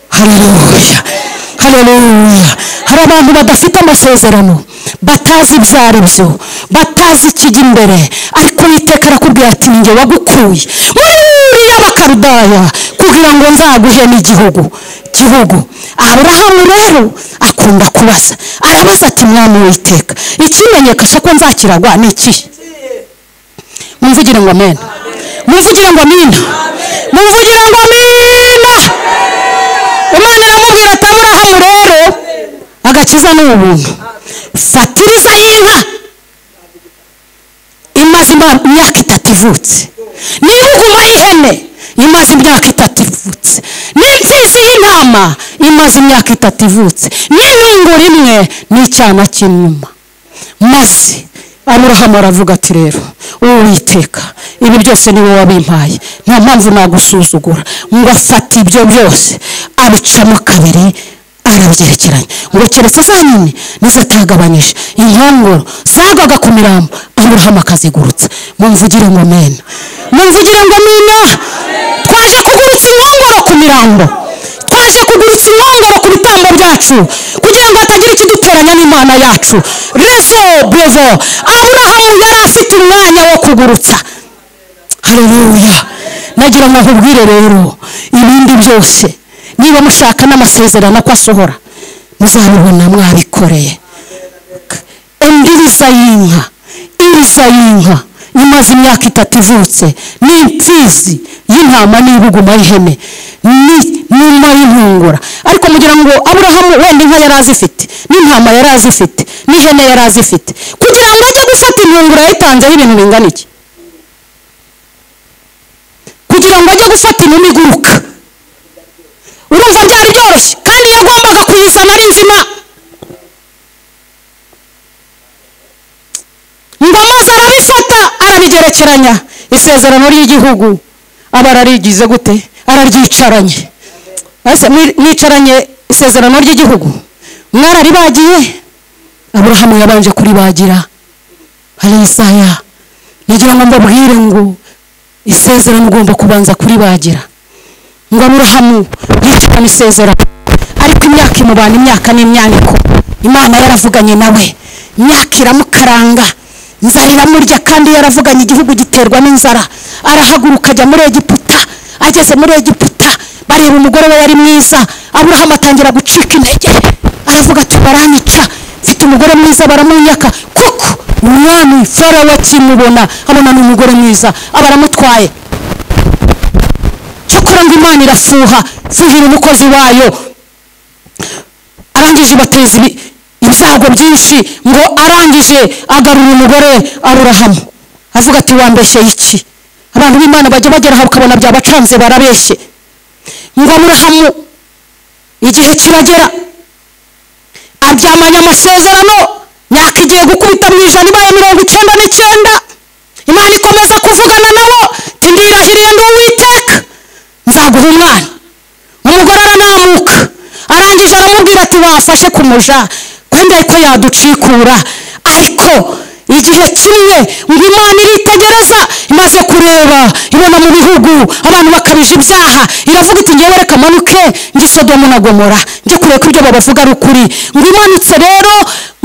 Haleluya, haleluya. Hari abantu badafite amasezerano, batazi ibyo ari byo, batazi ikijya imbere, ariko Uwiteka arakubwira ati ninjye wagukuye muri Uriya Bakarudaya kugira ngo nzaguhe n'igihugu. Aburahamu rero akunda kubaza, arabaza ati mwami Uwiteka, ikimenyekasha ko nzakiragwa ni iki? Mumvugire ngo amen, mumvugire ngo amina, mumvugire ngo amina. Imana iramubwira ati Aburahamu rero agakiza ni ubuntu. Fatiriza y'inka imaze imyaka 3 ivutse, n'ihuguma y'ihene imaze imyaka 3 ivutse, n'imfizi y'intama imaze imyaka 3 ivutse, n'intungura imwe n'icyana cy'inyuma. Maze Aburahamu aravuga ati rero Uwiteka ibi byose ni wowe wabimpaye, nta mpamvu nagusuzugura. Ngo afata ibyo byose abicamo kabiri arabyerekeranya, ngo keretse za nyine nizo atagabanyije. Inkongoro zagwaga ku mirambo Aburahamu akazigurutsa. Mumvugire ngo amen, mumvugire ngo amina. Twaje kugurutsa inkongoro ku mirambo, twaje kugurutsa inkongoro ku bitambo byacu kugira ngo hatagira ikiduteranya n'Imana yacu. Rezo brevo Aburahamu yari afite umwanya wo kugurutsa. Haleluya. Nagira ngo nkubwire rero ibindi byose niba mushaka n'amasezerano ko asohora muzabibona mwabikoreye. Iriza y'inka imaze imyaka 3 ivutse, n'imfizi y'intama n'ibuguma y'ihene n'inuma y'impungura. Ariko mugira ngo Aburahamu wenda inka yari azifite, n'intama yari azifite, n'ihene yari azifite, kugira ngo ajye gufata impungura yayitanzeho ibintu bingana iki? Kugira ngo ajye gufata inuma iguruka, urumva byari byoroshye, kandi yagombaga kuyizana ari nzima. Ngo amaze arabifata arabigerekeranya. Isezerano ry'igihugu aba ararigize gute? Araryicaranye. Ese mwicaranye isezerano ry'igihugu mwararibagiye? Aburahamu yabanje kuribagira. Haleluya. Nagira ngo mbabwire ngo isezerano ugomba kubanza kuribagira. Ngo Aburahamu yicaranye isezerano, ariko imyaka imubana imyaka n'imyaniko. Imana yaravuganye nawe, imyaka iramukaranga, inzara iramurya, kandi yaravuganye igihugu giterwa n'inzara. Arahaguruka ajya muri Egiputa. Ageze muri Egiputa bareba umugore we yari mwiza. Aburahamu atangira gucika intege, aravuga ati baranyica, mfite umugore mwiza baramunyaka. Kuko umwami Farawo akimubona abona ni umugore mwiza, abaramutwaye. Cyokora ngo Imana irafuha, fuhira umukozi wayo. Arangije bateza ibyago byinshi, ngo arangije agarura umugore Aburahamu. Avuga ati wambeshye iki? Abantu b'Imana bajya bagera aho ukabona byabacanze barabeshye. Ngo Aburahamu igihe kiragera aryamanya amasezerano, myaka igiye gukubita mu ijana ibaye 99. Imana ikomeza kuvugana nabo, tindirahiriye ndi Uwiteka nzaguha umwana. Umugore aranamuka, arangije aramubwira ati wafashe kumuja kwenda ko yaducikura. Ariko igihe kimwe ngo Imana iritegereza, imaze kureba ibona mu bihugu abantu bakabije ibyaha, iravuga iti ngewe reka manuke ngi Sodomu na Gomora nje kureka ibyo babavuga ari ukuri. Ngo imanutse rero,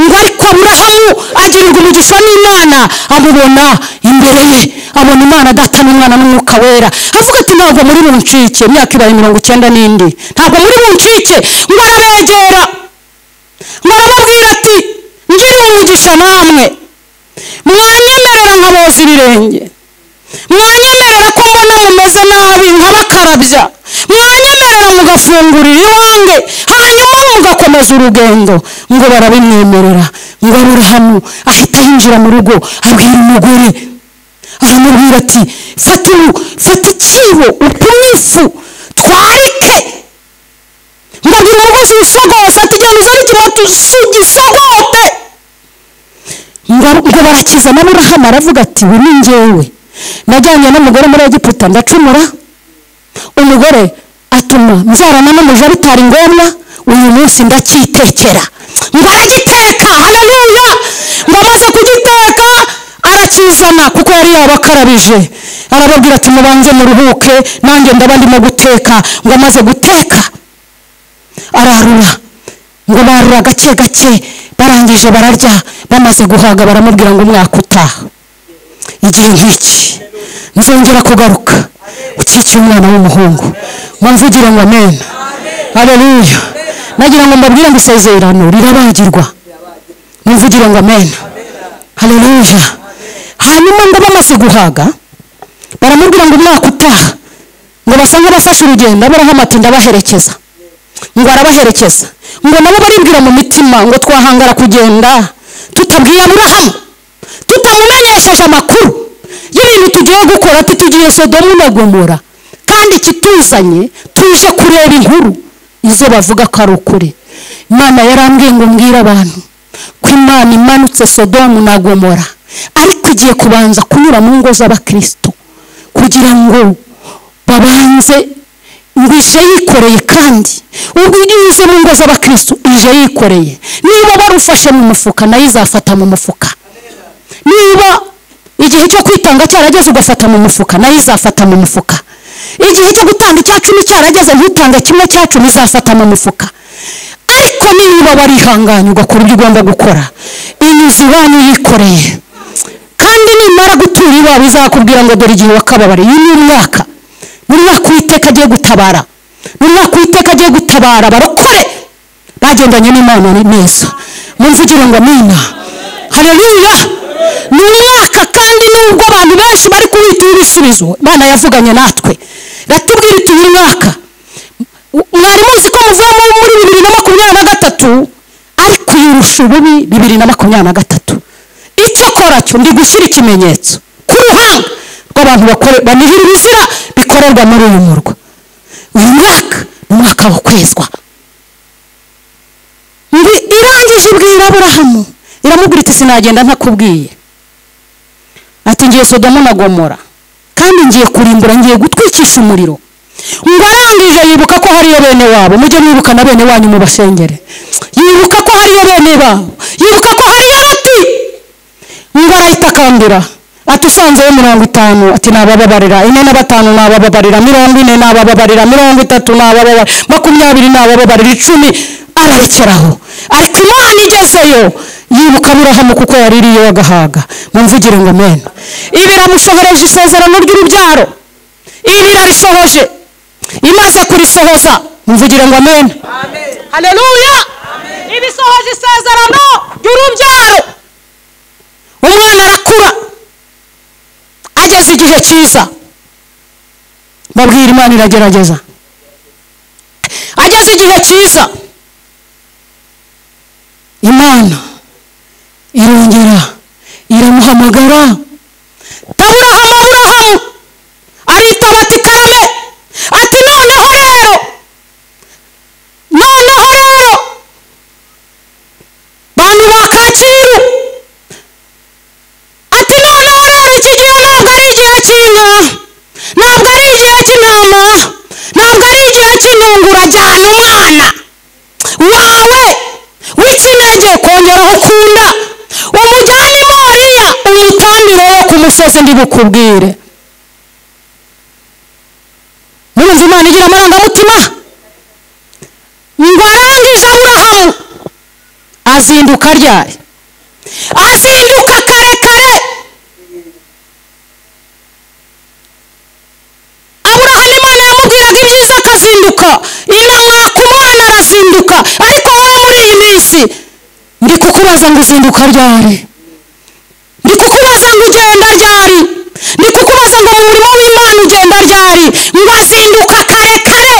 ngo ariko Aburahamu agirirwa umugisha n'Imana, amubona imbere ye, abona Imana Data n'Umwana n'Umwuka Wera. Avuga ati ntabwo muri buncike. Imyaka ibaye 90 n'indi, ntabwo muri buncike. Ngo arabegera, ngo arababwira ati ngiriye umugisha namwe, mwanyemerera nkaboza ibirenge, mwanyemerera ko mbona mumeze nabi nkabakarabya, mwanyemerera mugafungurira iwange, hanyuma mugakomeza urugendo. Ngo barabimwemerera. Ngo Aburahamu ahita yinjira mu rugo, abwira umugore, aramubwira ati fata ikibo upime ifu twarike. Ngo abwira umugozi wisogoza ati genda uzane ikimoto ugisogote. Ngo barakiza. Aburahamu aravuga ati we ni njyewe najyanye n'umugore muri Egiputa ndacumura, umugore atuma mbyarana n'umuja bitari ngombwa, uyu munsi ndakitekera. Ngo aragiteka. Haleluya. Ngo amaze kugiteka arakizana, kuko yari yabakarabije. Arababwira ati mubanze muruhuke, nanjye ndaba ndimo guteka. Ngo amaze guteka ararura. Ngo barura gake gake, barangije bararya. Bamaze guhaga baramubwira ngo umwaka utaha igihe nk'iki nzongera kugaruka ukikiye umwana w'umuhungu. Mumvugire ngo amen. Haleluya. Nagira ngo mbabwire ngo isezerano rirabagirwa. Mumvugire ngo amen. Haleluya. Hanyuma ngo bamaze guhaga baramubwira ngo umwaka utaha, ngo basanga bafashe urugendo. Aburahamu ati ndabaherekeza. Ngo arabaherekeza. Ngo nabo baribwira mu mitima ngo twahangara kugenda tutabwiye Aburahamu, tutamumenyesheje amakuru y'ibintu tugiye gukora. Tugiye Sodomu na Gomora, kandi kituzanye tuje kureba inkuru izo bavuga ko ari ukuri. Imana yarambwiye ngo mbwira abantu ko Imana imanutse Sodomu na Gomora ariko igiye kubanza kunyura mu ngo z'abakristo kugira ngo babanze ngo ije yikoreye. kandi ubwo ije mu ngo z'abakristo ije yikoreye, niba barufashe mu mufuka nayo izafata mu mufuka. niba igihe cyo kwitanga cyarageze ugafata mu mufuka nayo izafata mu mufuka. igihe cyo gutanga icyacumi cyarageze ntutange kimwe cyacumi izafata mu mufuka. ariko niba warihanganye ugakora ibyo ugomba gukora, inyuzi iwanyu yikoreye. kandi nimara gutura iwawe izakubwira ngo dore igihe wakababariye. iyi ni umwaka Uwiteka agiye gutabara. Uwiteka agiye gutabara barokore bagendanye n'Imana neza. Mumvugire ngo amina. Haleluya. ni umwaka kandi nubwo abantu benshi bari kuwita ibisubizo, Imana yavuganye natwe ratubwira iti uyu mwaka mwari muzi ko muvuye muri 2023 ariko yurusha ububi 2023. icyo kora cyo ndi gushyira ikimenyetso ku ruhanga rw'abantu banihira ibizira bikorerwa muri uyu murwa. uyu mwaka ni umwaka wo kwezwa. irangije ibwira Aburahamu iramubwira iti sinagenda ntakubwiye. ati ngiye Sodomu na Gomora kandi ngiye kurimbura, ngiye gutwikisha umuriro. ngo arangije yibuka ko hariyo bene wabo. mujye mwibuka na bene wanyu mu basengere. yibuka ko hariyo bene wabo, yibuka ko hariyo Loti. ngo arayitakambira ati usanzeyo 50, ati nabababarira 45, nabababarira 40, nabababarira 30, nabababarira 20, nabababarira 10. ararekeraho. ariko Imana igezeyo yibuka Aburahamu kuko yaririye wagahaga. mumvugire ngo amen. ibiramushoboreje isezerano ry'urubyaro, ibirarisohoje imaze kurisohoza. mumvugire ngo amen. Haleluya. ibisohoje isezerano ry'urubyaro. umwana arakura ageze igihe cyiza. babwira Imana iragerageza. ageze igihe cyiza Imana irongera iramuhamagara. Aburahamu aritaba ati karame. ati noneho rero bantu ba Kacyiru, ati noneho rero iki gihe ntabwo ari igihe cy'inka, ntabwo ari igihe cy'intama, ntabwo ari igihe cy'intungu. urajyana umwana wawe w'ikinege kongeraho ukunda, umujyane i Moriya umutambire wo ku musozi ndi bukubwire. murumva Imana igira amarangamutima. ngo arangije Aburahamu azinduka ryari? azinduka kare kare. Aburahamu Imana yamubwiraga ibyiza akazinduka, inamwaka umwana arazinduka. ariko wowe muri iyi minsi ndi kukubaza ngo uzinduka ryari? ndi kukubaza ngo ugenda ryari? ndi kukubaza ngo mu murimo w'Imana ugenda ryari? ngo azinduka kare kare.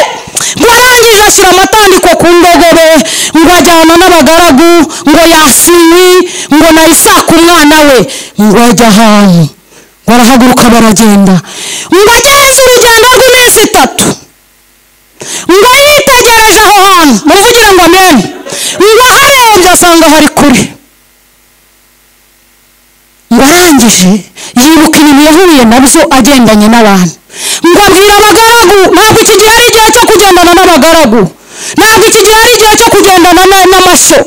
ngo arangije ashyira amatandiko ku ndogobe, ngo ajyana n'abagaragu, ngo Yasinyi, ngo na Isaka umwana we, ngo ajya ahantu. ngo arahaguruka baragenda. ngo agenze urugendo rw'iminsi 3. ngo yitegereje aho hantu. mumvugire ngo amen. ngo aharebye asanga hari kure. ngo arangije yibuka ibintu yahuye nabyo agendanye n'abantu. ngo abwira abagaragu, ntabwo iki gihe ari igihe cyo kugendana n'abagaragu, ntabwo iki gihe ari igihe cyo kugendana n'amashyo.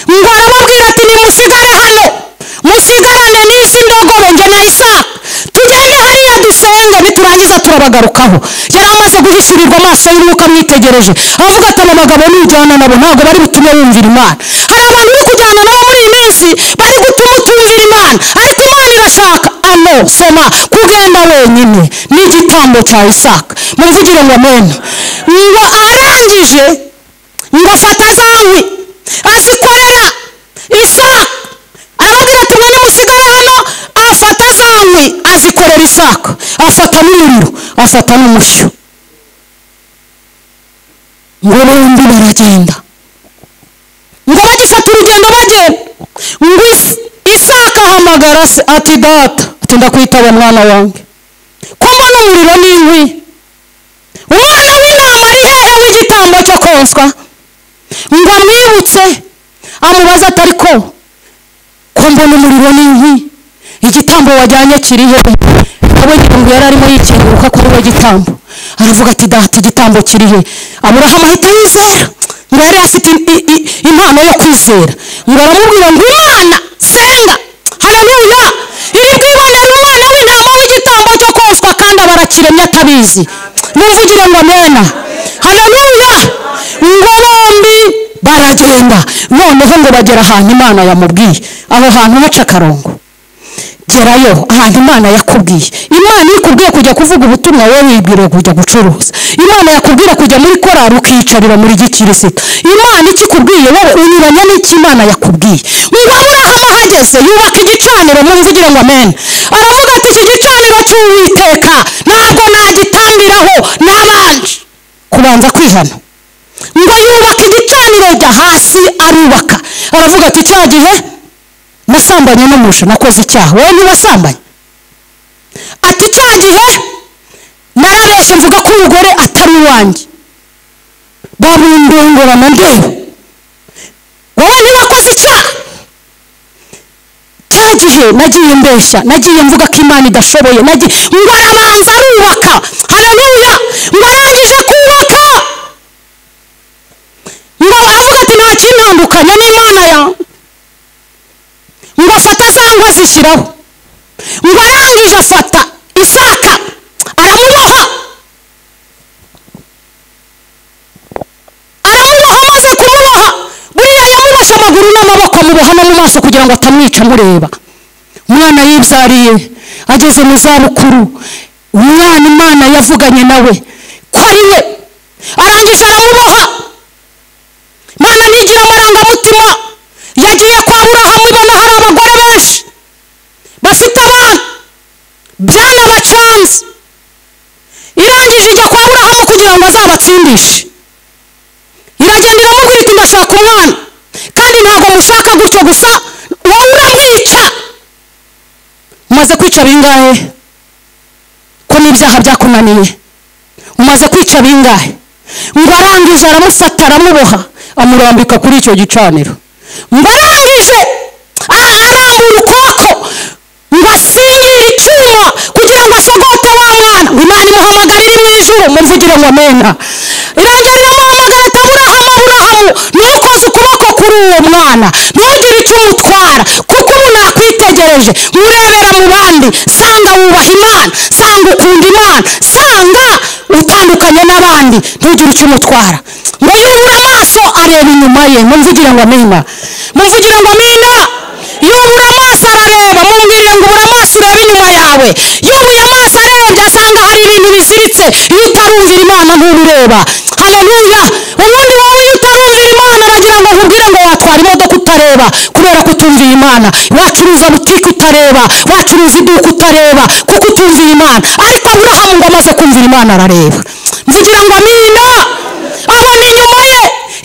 ngo arababwira ati nimusigare hano, musigarane n'izi ndogobe njye na Isaka, tugende hariya dusenge, niturangiza turabagarukaho. yari amaze guhishurirwa amaso y'umwuka amwitegereje, avuga ati aba bagabo nujyana nabo ntabwo bari butume wumvira Imana. hari abantu uri kujyana nabo muri iyi minsi bari gutuma utumvira Imana, ariko Imana irashaka soma kugenda wenyine n'igitambo cya Isaka. mumvugire ngo amen. ngo arangije ngo afata za nkwi azikorera Isaka. arababwira ati mwe nimusigare hano. afata za nkwi azikorera Isaka, afata n'umuriro, afata n'umushyo. ngo bombi baragenda. ngo bagifata urugendo bagenda, ngo Isaka ahamagara se ati data, ati ndakwitaba mwana wanjye, ko mbona umuriro n'inkwi. umwana w'intama ari hehe w'igitambo cyo konswa? ngo amwibutse amubaza ati ariko ko mbona umuriro n'inkwi, igitambo wajyanye kirihe? Abo ngo yari arimo yikinguka ko ari we gitambo. Aravuga ati data igitambo kirihe? Aburahamu ahita yizera ngo yari afite impano yo kwizera, ngo aramubwira ngo Imana senga, haleluya, iri bwibonera umwana w'intama w'igitambo cyo koswa kandi abarakiremye atabizi. Muvugire ngo amena, haleluya. Ngo bombi baragenda, noneho ngo bagera ahantu Imana yamubwiye. Aho hantu haca akarongo, gerayo ahantu Imana yakubwiye. Imana ikubwiye kujya kuvuga ubutumwa, wowe wibwira kujya gucuruza. Imana yakubwira kujya muri korari ukiyicarira muri gikirisita. Imana ikikubwiye wowe unyuranya n'iki Imana yakubwiye. Ngo Aburahamu ahageze yubaka igicaniro, mumvugire ngo amen. Aravuga ati iki gicaniro cy'Uwiteka ntabwo nagitambiraho nabanje kubanza kwihana. Ngo yubaka igicaniro jya hasi arubaka. Aravuga ati cya gihe nasambanye n'umusha nakoze icyaha, wowe ntiwasambanye? Ati cya gihe narabeshe mvuga ko umugore atari uwanjye, babundungurana ndewe, wowe ntiwakoze icyaha? Cya gihe nagiye mbesha, nagiye mvuga ko Imana idashoboye, ngo arabanza arubaka, haleluya. Ngo arangije kubaka, ngo avuga ati nta kinandukanya n'Imana yawe. Ngo afata za ngwa zishyiraho, ngo arangije afata Isaka aramuboha, amaze kumuboha buriya yamubosha amaguru n'amaboko, amuboha no mu maso kugira ngo atamwica amureba. Umwana yibyariye ageze mu zabukuru, umwana Imana yavuganye nawe ko ari we, arangije aramuboha. Imana nigira amarangamutima, yagiye kwa Aburahamu ibona hari abagore benshi bafite abana byanabacanze, irangije ijya kwa Aburahamu kugira ngo azabatsindishe. Iragenda iramubwira iti ndashaka umwana, kandi ntabwo mushaka gutyo gusa, wowe uramwica. Umaze kwica bingahe? Ko n'ibyaha byakunaniye, umaze kwica bingahe? Ngo arangije aramufata aramuboha, amurambika kuri icyo gicaniro. Ngo arangije arambura ukuboko, ngo asingire icyuma kugira ngo ashogote wa mwana. Imana imuhamagarira mu ijuru, muvugire ngo amena. Irongera iramuhamagara ati Aburahamu, Aburahamu, ntukoze ukuboko kuri uwo mwana, ntugire icyo umutwara, kuko ubu nakwitegereje murebera mu bandi, sanga wubaha Imana, sanga ukunda Imana, sanga utandukanye n'abandi, ntugire icyo umutwara. Ngo yubura amaso areba inyuma ye, mumvugire ngo amena, mumvugire ngo amena. Yubura amaso arareba, mumbwire ngo ubura amaso urebe inyuma yawe. Yubuye amaso arebye asanga hari ibintu biziritse. Iyo utarumvira Imana ntubireba, haleluya. Ubundi wowe iyo utarumvira Imana aragira ngo nkubwire ngo watwara imodoka utareba, kubera ko utumviye Imana. Wacuruza butike utareba, wacuruza iduka utareba, kuko utumviye Imana. Ariko Aburahamu ngo amaze kumvira Imana arareba, mvugira ngo amina. Abona inyuma ye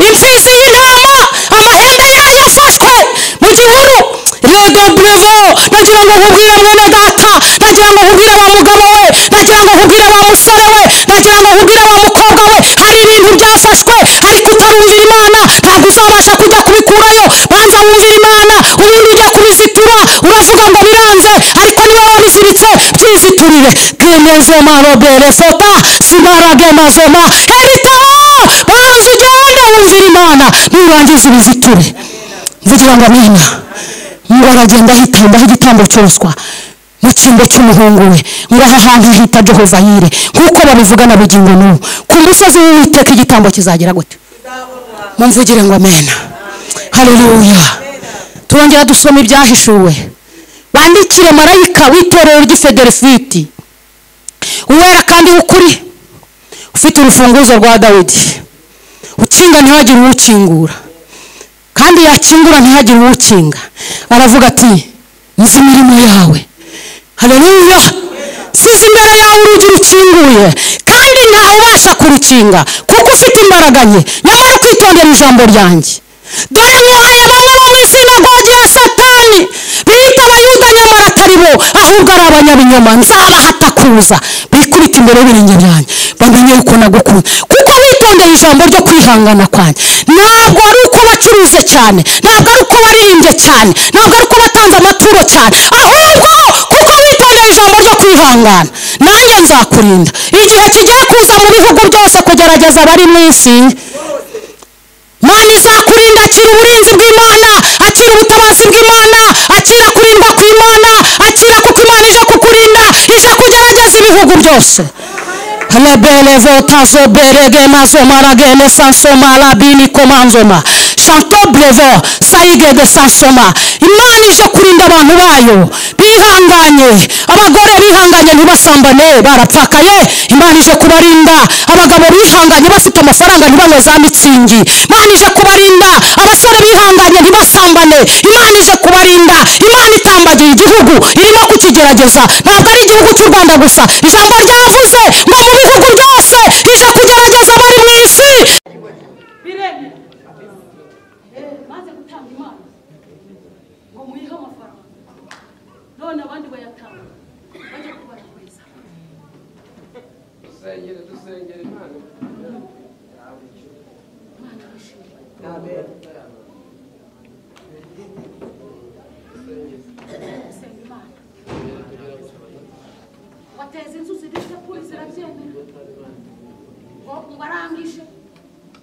imfizi y'intama, amahembe yayo afashwe mu gihuru. Rego brevo, nagira ngo nkubwire mwene data, nagira ngo nkubwire wa mugabo we, nagira ngo nkubwire wa musore we, nagira ngo nkubwire wa mukobwa we, hari ibintu byafashwe, ariko utarumvira Imana ntabwo uzabasha kujya kubikurayo. Banza wumvira Imana, ubundi ujya kubizitura. Uravuga ngo biranze, ariko niba wabiziritse byiziturire. Gemezoma robere fota simarage mazoma eritao. Banza ugende wumvira Imana, nurangiza ubiziture. Mvugira ngo amina. Ngo aragenda ahitambaho igitambo cyoswa mu cyimbo cy'umuhungu we, ngo aha hantu hita Jehova Yire, nk'uko babivuga na bugingo n'ubu. Ku musozi w'Uwiteka igitambo kizagira gute? Mumvugire ngo amena, haleluya. Turongera dusoma ibyahishuwe. Bandikire marayika w'itorero ry'Ifedelifiti, uwera kandi w'ukuri, ufite urufunguzo rwa Dawidi, ukinga ntihagire uwukingura, kandi yakingura ntihagire uwukinga. Aravuga ati nzi imirimo yawe, haleluya. Size imbere yawe urugi rukinguye, kandi ntawe ubasha kurukinga, kuko ufite imbaraga nke. Nyamara kwitondera ijambo ryanjye. Dore nkuhaye bamwe bo mu isinagogi ya Satani, bita Abayuda nyamara atari bo, ahubwo ari abanyabinyoma. Nzabahata kuza bikubita imbere y'ibirenge byanjye, bamenye uko nagukunda. Kuko witondeye ijambo ryo kwihangana kwanjye. Ntabwo ari uko bacuruze cyane, ntabwo ari uko baririmbye cyane, ntabwo ari uko batanze amaturo cyane, ahubwo kuko kwihangana nanjye nzakurinda igihe kigiye kuza mu bihugu byose kugerageza abari mu isi Mana izakurinda akira uburinzi bw'Imana akira ubutabazi bw'Imana akira kurindwa kw'Imana akira kuko Imana ije kukurinda ije kugerageza ibihugu byose Lebelevo tazo berege nazo maragene sansoma labini komanzoma Chanto blevo saige de sansoma Imana ije kurinda abantu bayo bihanganye abagore bihanganye ntibasambane barapfakaye Imana ije kubarinda abagabo bihanganye bafite amafaranga ntibanywe za mitsingi Imana ije kubarinda abasore bihanganye ntibasambane Imana ije kubarinda Imana itambagiye igihugu irimo kukigerageza ntabwo ari igihugu cy'u Rwanda gusa ijambo ryavuze ngo mu bihugu byose ije kugerageza abari mu isi biremye maze gutanga Imana ngo muyihe amafaranga none abandi bayatanga bajya kubaraguriza dusengere Imana Amen. Wateze inzuzi zifite kuri zirabyemera ngo arangije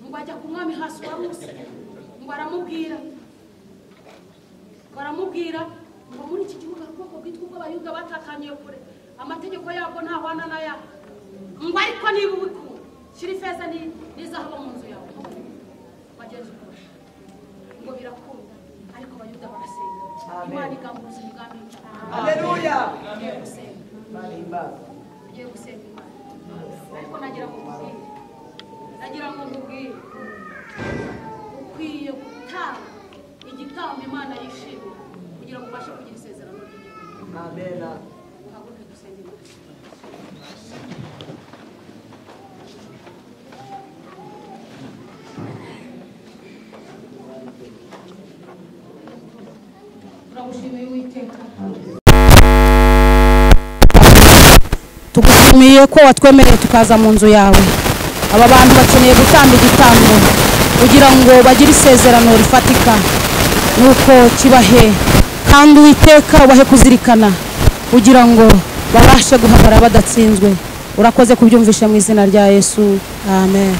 ngo ajya ku mwami hasi wa Musa ngo aramubwira ngo muri iki gihugu ubwoko bwitwa ubw'abayuda batataniye kure amategeko yabwo ntahwana n'aya ngo ariko niba ubikunda shyira ifeza n'izahabu mu nzu yawe bageze ukuri ngo birakunda ariko abayuda barasenga Imana igambuza imigambi Haleluya ugiye gusenga Imana ariko nagira ngo nkubwire ukwiye gutanga igitambo Imana yishimye kugira ngo ubashe kugira isezerano ry'igihugu Amen haguruke dusenge turagushimiye Uwiteka tugushimiye ko watwemereye tukaza mu nzu yawe aba bantu bakeneye gutamba igitambo kugira ngo bagire isezerano rifatika nuko kibahe kandi Uwiteka ubahe kuzirikana kugira ngo babashe guhagarara badatsinzwe urakoze kubyumvisha mu izina rya Yesu amen.